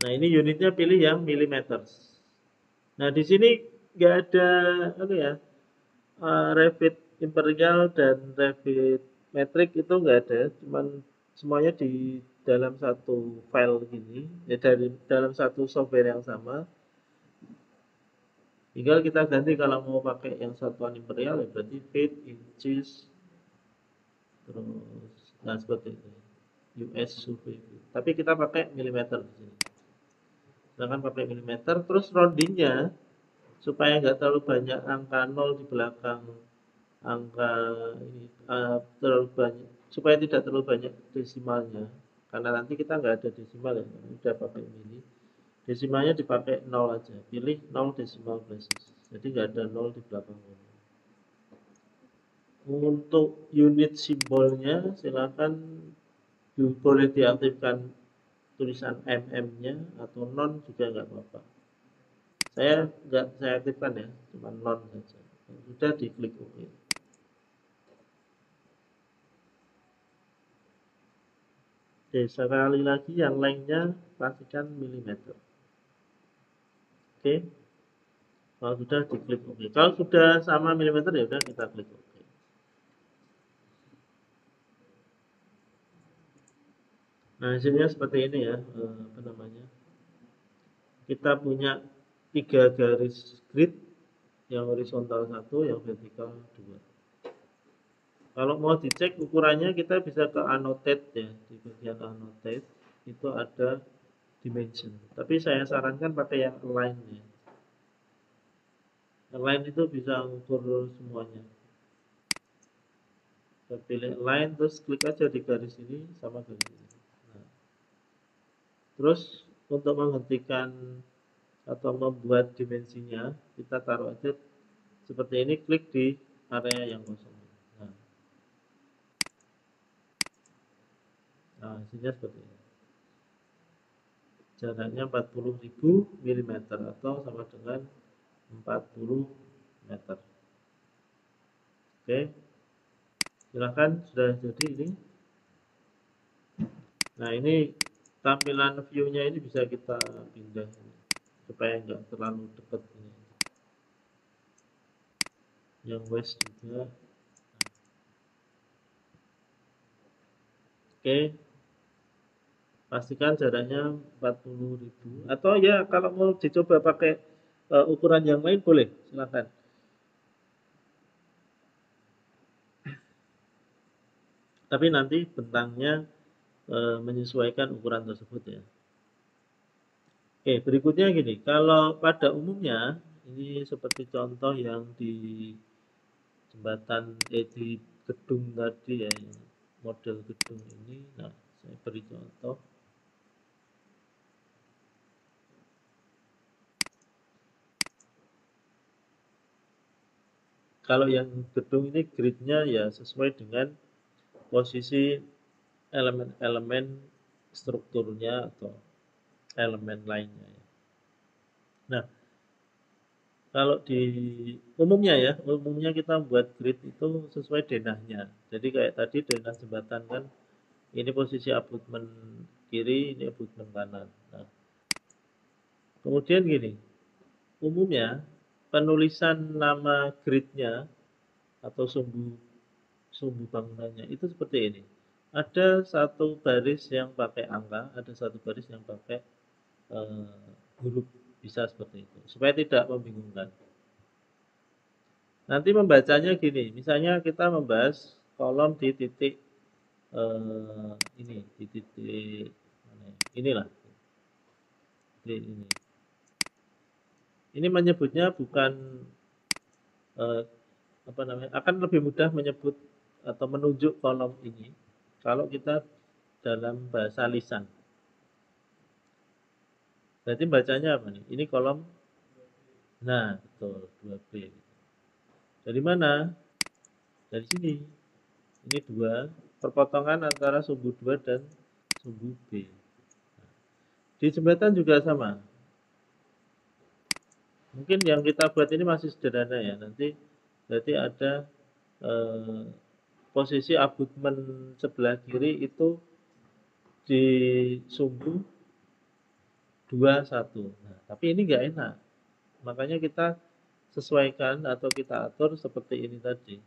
Nah ini unitnya pilih yang millimeter. Nah di sini nggak ada apa ya, Revit Imperial dan Revit Metric itu nggak ada, cuman semuanya di dalam satu file gini, ya dari dalam satu software yang sama. Tinggal kita ganti kalau mau pakai yang satuan imperial ya berarti feet, inches, terus nah seperti itu. US survey. Tapi kita pakai milimeter di sini. Sedangkan pakai milimeter, terus roundingnya supaya nggak terlalu banyak angka 0 di belakang angka ini terlalu banyak supaya tidak terlalu banyak desimalnya karena nanti kita nggak ada desimal ya udah pakai mili desimalnya dipakai 0 aja pilih 0 decimal places jadi nggak ada 0 di belakang. Untuk unit simbolnya silakan boleh diaktifkan tulisan mm-nya atau non juga nggak apa-apa. Saya aktifkan ya cuma non saja sudah diklik OK. Oke, sekali lagi yang lainnya pastikan milimeter. Oke, kalau sudah diklik OK. Kalau sudah sama milimeter ya udah kita klik OK. Nah, hasilnya seperti ini ya, apa namanya? Kita punya 3 garis grid, yang horizontal 1, yang vertikal 2. Kalau mau dicek ukurannya kita bisa ke annotate ya, di bagian annotate itu ada dimension. Tapi saya sarankan pakai yang align ya. Align itu bisa ukur semuanya. Kita pilih align terus klik aja di garis ini sama garis ini. Nah, terus untuk menghentikan atau membuat dimensinya kita taruh aja seperti ini, klik di area yang kosong. Nah, hasilnya seperti ini. Jaraknya 40.000 mm atau sama dengan 40 meter. Oke, silakan, sudah jadi ini. Nah, ini tampilan view-nya ini bisa kita pindah supaya nggak terlalu dekat ini. Yang west juga. Oke, pastikan jaraknya 40.000 atau ya kalau mau dicoba pakai ukuran yang lain boleh, silakan. Tapi nanti bentangnya menyesuaikan ukuran tersebut ya. Oke, berikutnya gini, kalau pada umumnya ini seperti contoh yang di jembatan di gedung tadi ya, yang model gedung ini. Nah, saya beri contoh. Kalau yang gedung ini gridnya ya sesuai dengan posisi elemen-elemen strukturnya atau elemen lainnya ya. Nah, kalau di umumnya kita buat grid itu sesuai denahnya. Jadi kayak tadi denah jembatan kan, ini posisi abutmen kiri, ini abutmen kanan. Nah, kemudian gini, umumnya penulisan nama gridnya atau sumbu bangunannya itu seperti ini. Ada satu baris yang pakai angka, ada satu baris yang pakai huruf, bisa seperti itu supaya tidak membingungkan. Nanti membacanya gini, misalnya kita membahas kolom di titik ini, di titik inilah, titik ini. Ini menyebutnya bukan apa namanya, akan lebih mudah menyebut atau menunjuk kolom ini kalau kita dalam bahasa lisan. Berarti bacanya apa nih? Ini kolom, nah betul, 2B. Dari mana? Dari sini. Ini 2, perpotongan antara sumbu 2 dan sumbu B. Di jembatan juga sama. Mungkin yang kita buat ini masih sederhana ya. Nanti berarti ada posisi abutmen sebelah kiri itu di sumbu 21. Nah, tapi ini nggak enak. Makanya kita sesuaikan atau kita atur seperti ini tadi.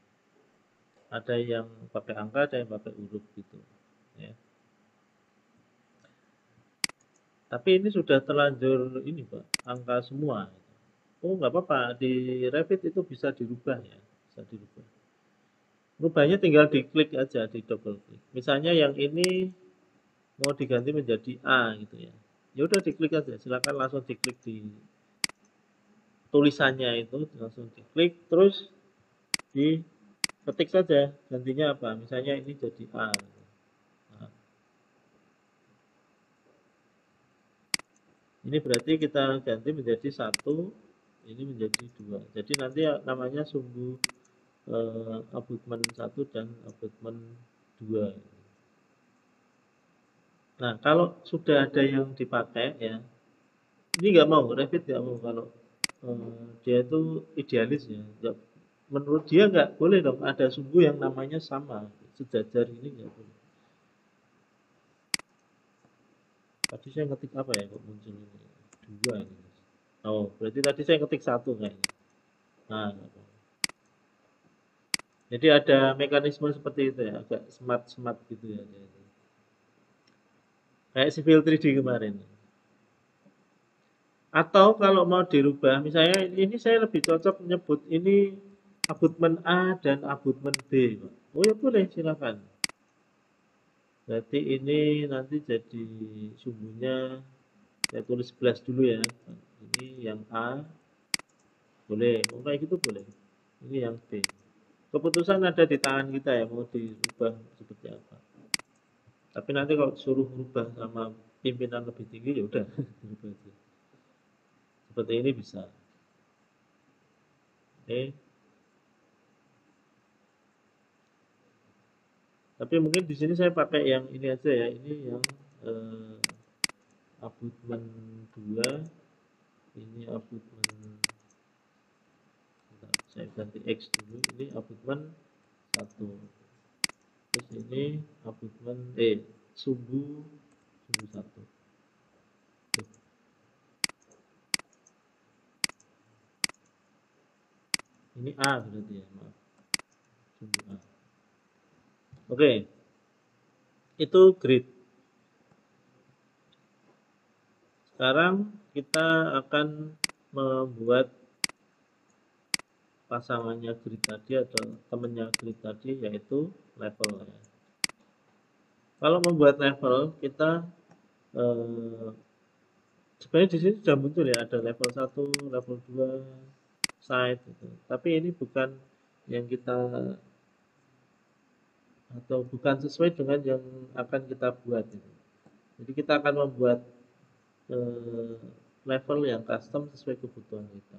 Ada yang pakai angka, ada yang pakai huruf gitu. Ya. Tapi ini sudah terlanjur ini Pak, angka semua. Oh nggak apa-apa, di Revit itu bisa dirubah ya, bisa dirubah. Rubahnya tinggal diklik aja, di double klik. Misalnya yang ini mau diganti menjadi A gitu ya. Ya udah diklik aja, silakan langsung diklik di tulisannya itu, langsung diklik terus diketik saja gantinya apa. Misalnya ini jadi A. Nah, ini berarti kita ganti menjadi 1, ini menjadi 2. Jadi nanti namanya sumbu abutmen 1 dan abutmen 2. Nah, kalau sudah ada yang dipakai ya, ini nggak mau, Revit nggak mau kalau dia itu idealis ya. Nggak, menurut dia nggak boleh dong ada sumbu yang namanya sama, sejajar, ini nggak boleh. Tadi saya ngetik apa ya kok muncul ini? 2 ini. Oh, berarti tadi saya ngetik 1 kayaknya. Nah, jadi ada mekanisme seperti itu ya, agak smart gitu ya. Kayak civil 3D kemarin. Atau kalau mau dirubah, misalnya ini saya lebih cocok menyebut ini abutmen A dan abutmen B, Pak. Oh ya boleh, silakan. Berarti ini nanti jadi sumbunya saya tulis 11 dulu ya. Ini yang A, boleh. Oh, kayak gitu boleh. Ini yang B. Keputusan ada di tangan kita ya, mau dirubah seperti apa. Tapi nanti kalau suruh rubah sama pimpinan lebih tinggi ya udah dirubah aja. Seperti ini bisa. Oke. Tapi mungkin di sini saya pakai yang ini aja ya. Ini yang eh, abutmen 2, ini abutmen, saya ganti X dulu, ini abutmen 1. Terus ini abutmen sumbu 1. Ini A berarti ya, maaf. Sumbu A. Oke. Itu grid. Sekarang kita akan membuat pasangannya grid tadi atau temennya grid tadi, yaitu level ya. Kalau membuat level kita sebenarnya di sini sudah muncul ya, ada level 1, level 2, side gitu. Tapi ini bukan yang kita atau bukan sesuai dengan yang akan kita buat gitu. Jadi kita akan membuat level yang custom sesuai kebutuhan kita.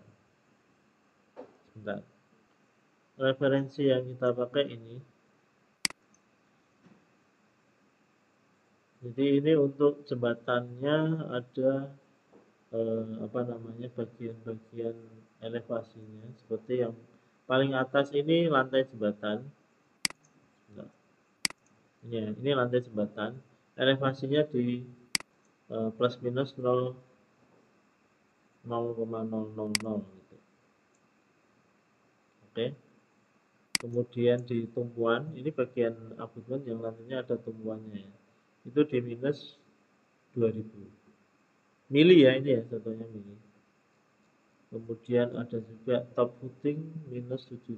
Sebentar. Referensi yang kita pakai ini. Jadi ini untuk jembatannya ada apa namanya, bagian-bagian elevasinya seperti yang paling atas ini lantai jembatan. Nah, ini lantai jembatan, elevasinya di plus minus 0,000 gitu. Oke. Kemudian di tumpuan, ini bagian abutmen yang lantainya ada tumpuannya ya. Itu di minus 2000 mili ya, ini ya contohnya mili. Kemudian ada juga top footing minus 7000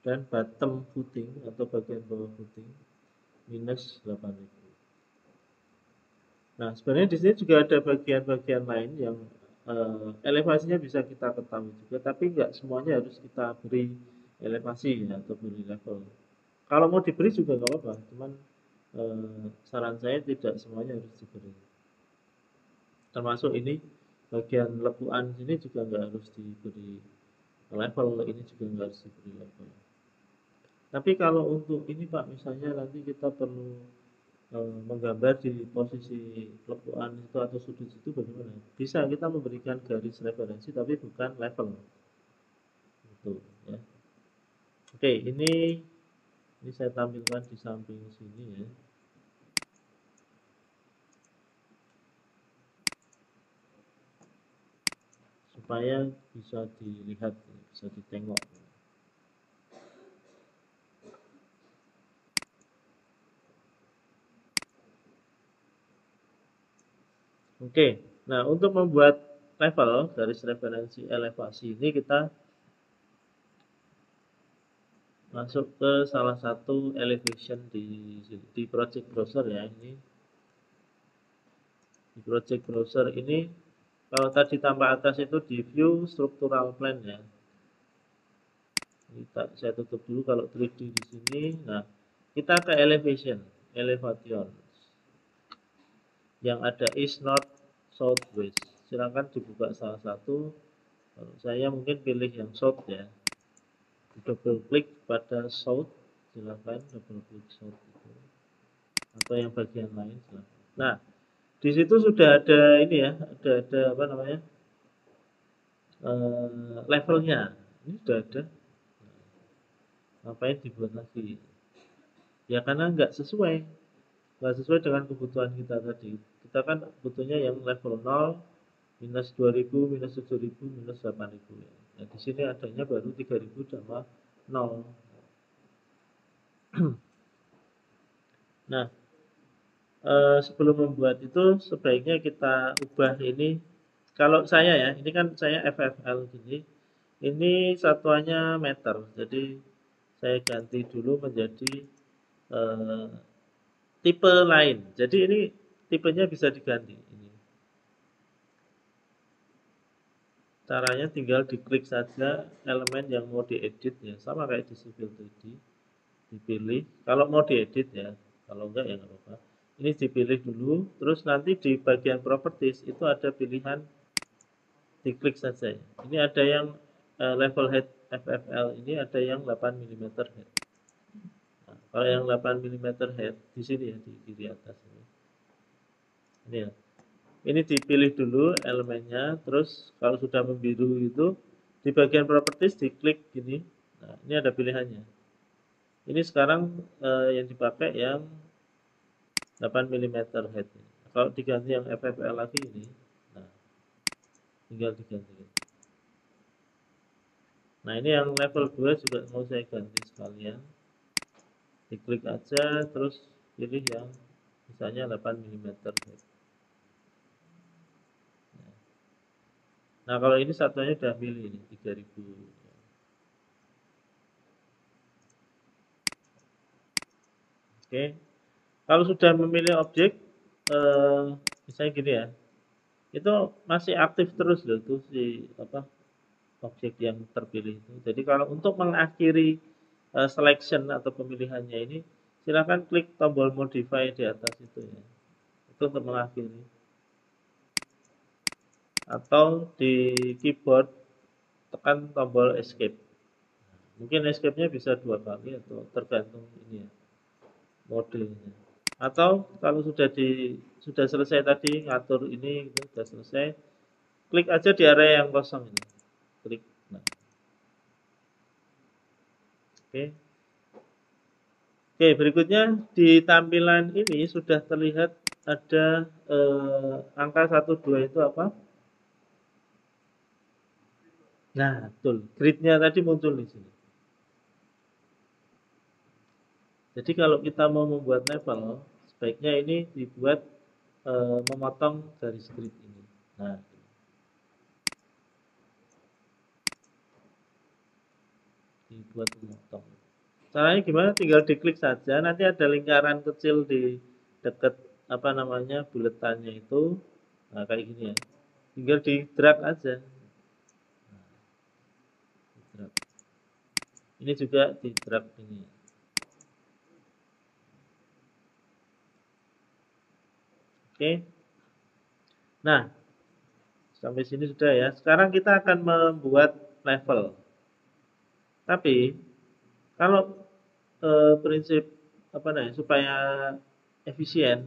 dan bottom footing atau bagian bawah footing minus 8000. Nah, sebenarnya di sini juga ada bagian-bagian lain yang elevasinya bisa kita ketahui juga, tapi nggak semuanya harus kita beri elevasi ya, atau beri level. Kalau mau diberi juga nggak apa-apa, cuman saran saya tidak semuanya harus diberi. Termasuk ini bagian lekuan sini juga nggak harus diberi level, ini juga nggak harus diberi level. Tapi kalau untuk ini Pak, misalnya nanti kita perlu menggambar di posisi lekuan itu atau sudut itu bagaimana? Bisa kita memberikan garis referensi tapi bukan level. Itu ya. Oke, ini saya tampilkan di samping sini ya. Supaya bisa dilihat, bisa ditengok. Oke, nah untuk membuat level garis referensi elevasi ini kita masuk ke salah satu elevation di project browser ya. Ini di project browser ini, kalau tadi tambah atas itu di view structural plan ya. Ini saya tutup dulu kalau 3D di sini. Nah, kita ke elevation yang ada east, north, south, west. Silakan dibuka salah satu. Kalau saya mungkin pilih yang south ya. Double klik pada south, silakan double klik south itu. Atau yang bagian lain silakan. Nah, di situ sudah ada ini ya, ada apa namanya, levelnya. Ini sudah ada. Ngapain dibuat lagi? Ya karena nggak sesuai. nggak sesuai dengan kebutuhan kita tadi. Kita kan butuhnya yang level 0, minus 2000, minus 7000, minus 8000 ya. Nah, di sini adanya baru 3000 sama 0. Nah, sebelum membuat itu sebaiknya kita ubah ini. Kalau saya ya, ini kan saya FFL gini. Ini satuannya meter. Jadi saya ganti dulu menjadi eh, tipe lain. Jadi ini tipenya bisa diganti. Ini caranya tinggal diklik saja elemen yang mau diedit ya, sama kayak di Civil 3D. Dipilih. Kalau mau diedit ya, kalau enggak ya enggak apa-apa. Ini dipilih dulu, terus nanti di bagian properties itu ada pilihan, diklik saja ya. Ini ada yang level head FFL, ini ada yang 8 mm head. Nah, kalau yang 8 mm head di sini ya, di kiri atas ini. Ini ya. Ini dipilih dulu elemennya, terus kalau sudah membiru itu di bagian properties diklik gini. Nah, ini ada pilihannya. Ini sekarang yang dipakai yang 8 mm head. Kalau diganti yang FFL lagi ini, nah tinggal diganti. Nah ini yang level 2 juga mau saya ganti sekalian. Diklik aja, terus pilih yang misalnya 8 mm head. Nah kalau ini satunya udah milih ini 3000. Oke, kalau sudah memilih objek, misalnya gini ya, itu masih aktif terus loh tuh si apa objek yang terpilih itu. Jadi kalau untuk mengakhiri selection atau pemilihannya ini, silakan klik tombol modify di atas itu ya. Itu untuk mengakhiri. Atau di keyboard tekan tombol escape. Mungkin escape-nya bisa 2 kali atau tergantung ini ya, modenya. Atau kalau sudah selesai tadi ngatur ini itu sudah selesai, klik aja di area yang kosong ini. Klik. Nah, oke. Oke, berikutnya di tampilan ini sudah terlihat ada angka 12 itu apa? Nah, betul. Grid-nya tadi muncul di sini. Jadi kalau kita mau membuat level, sebaiknya ini dibuat memotong garis grid ini. Nah, dibuat memotong. Caranya gimana? Tinggal diklik saja, nanti ada lingkaran kecil di dekat apa namanya buletannya itu. Nah, kayak gini ya. Tinggal di drag aja. Drag. Ini juga di drag ini. Oke. Nah, sampai sini sudah ya. Sekarang kita akan membuat level. Tapi kalau prinsip apa namanya supaya efisien,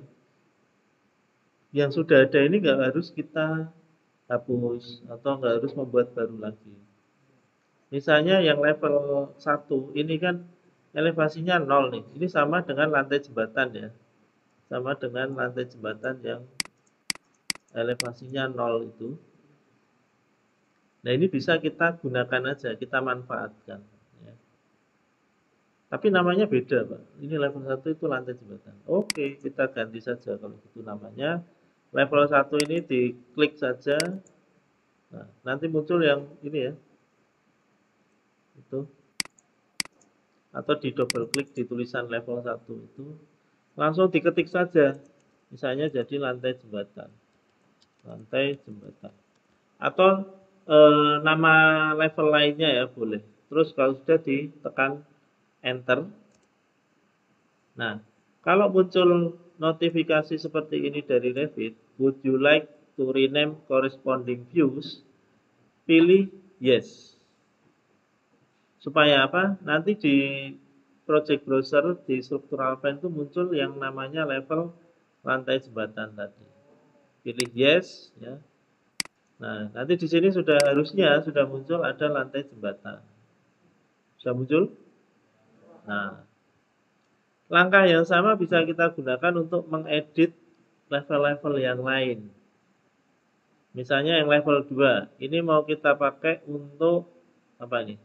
yang sudah ada ini nggak harus kita hapus atau nggak harus membuat baru lagi. Misalnya yang level 1 ini kan elevasinya 0 nih. Ini sama dengan lantai jembatan ya. Sama dengan lantai jembatan yang elevasinya 0 itu. Nah ini bisa kita gunakan aja, kita manfaatkan. Ya. Tapi namanya beda Pak. Ini level 1 itu lantai jembatan. Oke, kita ganti saja kalau itu namanya. Level 1 ini diklik saja. Nah, nanti muncul yang ini ya. Itu. Atau di double klik di tulisan level 1 itu. Langsung diketik saja. Misalnya jadi lantai jembatan. Lantai jembatan. Atau nama level lainnya ya boleh. Terus kalau sudah ditekan enter. Nah, kalau muncul notifikasi seperti ini dari Revit, would you like to rename corresponding views? Pilih yes. Supaya apa? Nanti di project browser di structural plan itu muncul yang namanya level lantai jembatan tadi. Pilih yes ya. Nah, nanti di sini sudah muncul ada lantai jembatan. Sudah muncul? Nah, Langkah yang sama bisa kita gunakan untuk mengedit level-level yang lain. Misalnya yang level 2, ini mau kita pakai untuk apa ini?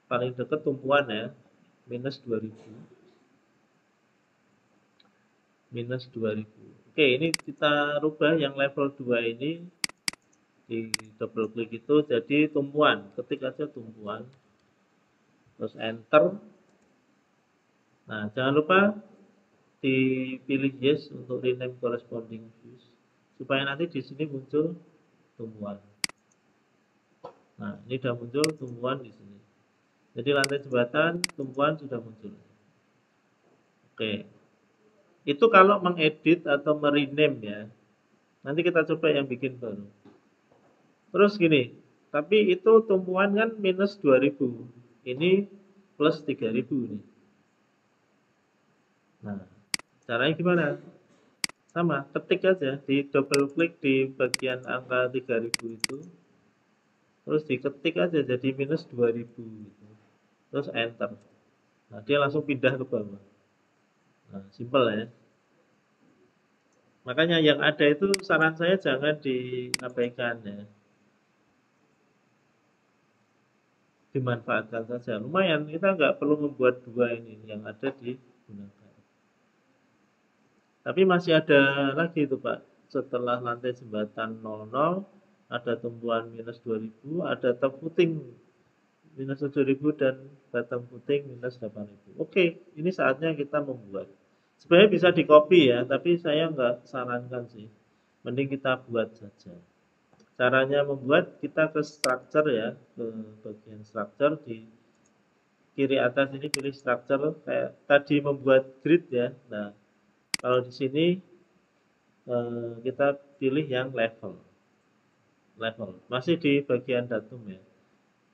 Paling dekat tumpuan ya, minus 2000. Minus 2000. Oke, ini kita rubah yang level 2 ini, di double klik itu jadi tumpuan. Ketik aja tumpuan, terus enter. Nah, jangan lupa dipilih yes untuk rename corresponding views supaya nanti di sini muncul tumbuhan. Nah, ini sudah muncul tumbuhan di sini. Jadi lantai jembatan tumbuhan sudah muncul. Oke. Itu kalau mengedit atau merename ya. Nanti kita coba yang bikin baru. Terus gini, tapi itu tumpuan kan minus 2000. Ini plus 3000 nih. Nah, caranya gimana? Sama, ketik aja, di double klik di bagian angka 3000 itu, terus diketik aja jadi minus 2000 gitu. Terus enter. Nah, dia langsung pindah ke bawah. Nah, simple ya. Makanya yang ada itu saran saya jangan diabaikan ya. Dimanfaatkan saja. Lumayan, kita nggak perlu membuat dua ini, yang ada digunakan. Tapi masih ada lagi itu Pak. Setelah lantai jembatan 00, ada tumbuhan minus 2000, ada top footing minus 7000 dan bottom footing minus 8000. Oke, ini saatnya kita membuat. Sebenarnya bisa di copy ya, tapi saya nggak sarankan sih. Mending kita buat saja. Caranya membuat, kita ke structure ya, ke bagian structure di kiri atas ini pilih structure kayak tadi membuat grid ya. Nah, kalau di sini kita pilih yang level. Level. Masih di bagian datum ya.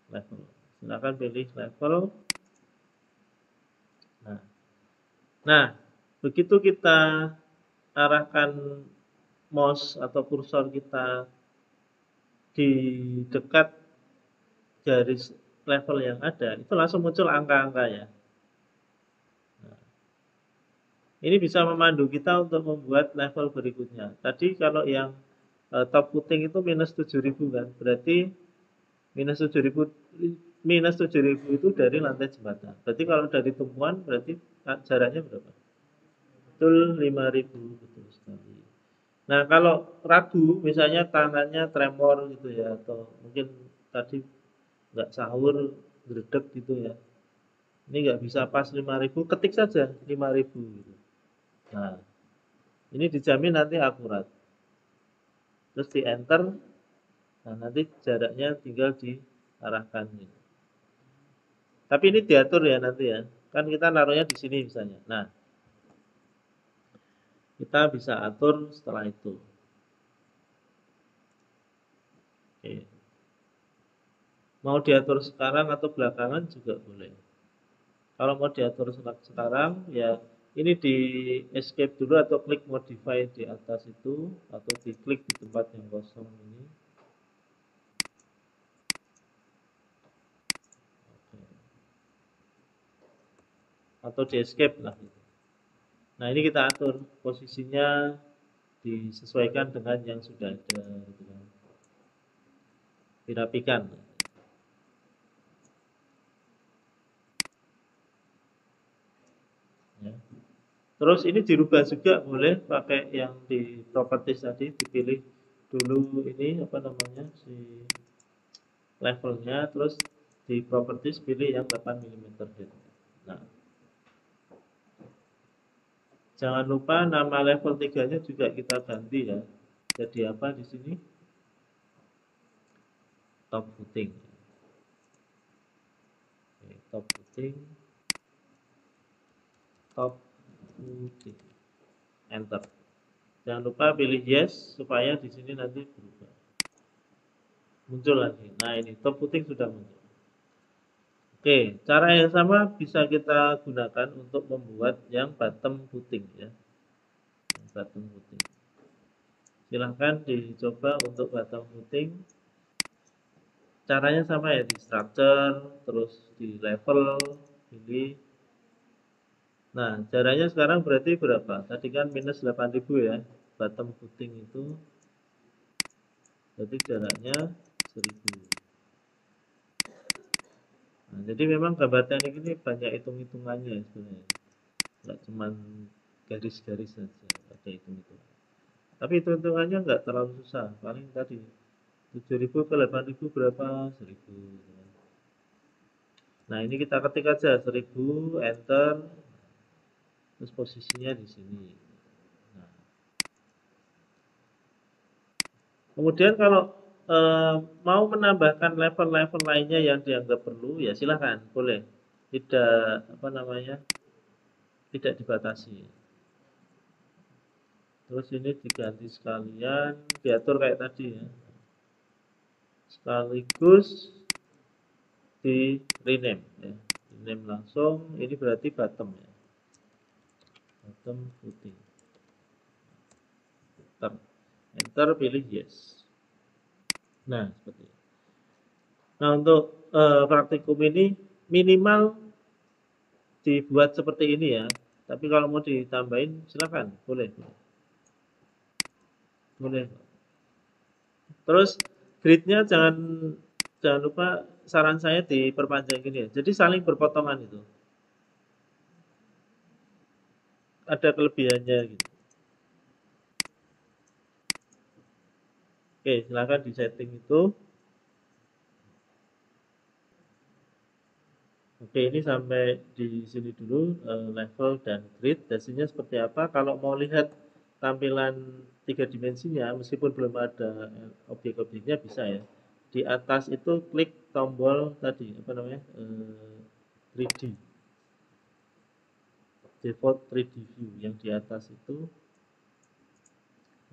Level. Silakan pilih level. Nah, begitu kita arahkan mouse atau kursor kita di dekat garis level yang ada, itu langsung muncul angka-angka ya. Nah, ini bisa memandu kita untuk membuat level berikutnya. Tadi kalau yang top footing itu minus 7000 kan, berarti minus 7000 itu dari lantai jembatan. Berarti kalau dari tumpuan berarti jaraknya berapa? Betul 5000, betul sekali. Nah, kalau ragu, misalnya tangannya tremor gitu ya, atau mungkin tadi nggak sahur, gredeg gitu ya. Ini nggak bisa pas 5000, ketik saja 5000 gitu. Nah, ini dijamin nanti akurat. Terus di enter, nah nanti jaraknya tinggal diarahkan. Gitu. Tapi ini diatur ya nanti ya. Kan kita naruhnya di sini misalnya. Nah, kita bisa atur setelah itu. Oke. Mau diatur sekarang atau belakangan juga boleh. Kalau mau diatur sekarang, ya ini di escape dulu atau klik modify di atas itu, atau diklik di tempat yang kosong ini. Atau di escape lah. Nah, ini kita atur posisinya disesuaikan dengan yang sudah ada. Gitu kan. Dirapikan. Ya. Terus ini dirubah juga boleh pakai yang di properties tadi, dipilih dulu ini apa namanya si levelnya, terus di properties pilih yang 8 mm depth. Nah, jangan lupa nama level 3-nya juga kita ganti ya. Jadi apa di sini? Top footing. Oke, top footing. Top footing. Enter. Jangan lupa pilih yes supaya di sini nanti berubah. Muncul lagi. Nah, ini top footing sudah muncul. Oke, cara yang sama bisa kita gunakan untuk membuat yang bottom footing ya. Bottom footing. Silahkan dicoba untuk bottom footing. Caranya sama ya, di structure, terus di level, pilih Nah, jaraknya sekarang berarti berapa? Tadi kan minus 8.000 ya. Bottom footing itu berarti jaraknya 1.000. Nah, jadi memang gambar teknik ini banyak hitung-hitungannya sebenarnya. Nggak cuma garis-garis saja, ada hitung-hitungan. Tapi hitung-hitungannya nggak terlalu susah. Paling tadi 7.000 ke 8.000 berapa? 1.000. Nah, ini kita ketik aja 1.000, enter, terus posisinya di sini. Nah, kemudian kalau mau menambahkan level-level lainnya yang dianggap perlu, ya silahkan, boleh. Tidak apa namanya, tidak dibatasi. Terus ini diganti sekalian, diatur kayak tadi ya. Sekaligus di rename ya. Rename langsung, ini berarti bottom ya. Bottom footing. Enter. Enter pilih yes. Nah, seperti itu. Nah, untuk praktikum ini minimal dibuat seperti ini ya. Tapi kalau mau ditambahin silakan, boleh. Boleh. Terus gridnya jangan jangan lupa, saran saya diperpanjang gini ya. Jadi saling berpotongan itu. Ada kelebihannya gitu. Oke, silakan di setting itu. Oke, ini sampai di sini dulu level dan grid. Hasilnya seperti apa? Kalau mau lihat tampilan tiga dimensinya, meskipun belum ada objek-objeknya bisa ya. Di atas itu klik tombol tadi apa namanya 3D, default 3D view yang di atas itu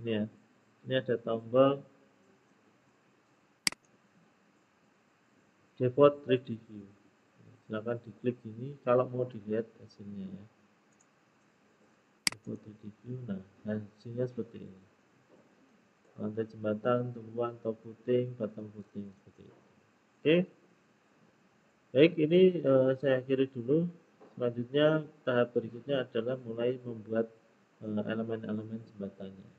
ini ya. Ini ada tombol default 3D view. Silahkan diklik ini kalau mau dilihat hasilnya ya. Default 3D view. Nah, hasilnya seperti ini. Lantai jembatan, tumbuhan, top footing, bottom footing seperti itu. Oke, baik ini saya akhiri dulu. Selanjutnya tahap berikutnya adalah mulai membuat elemen-elemen jembatannya.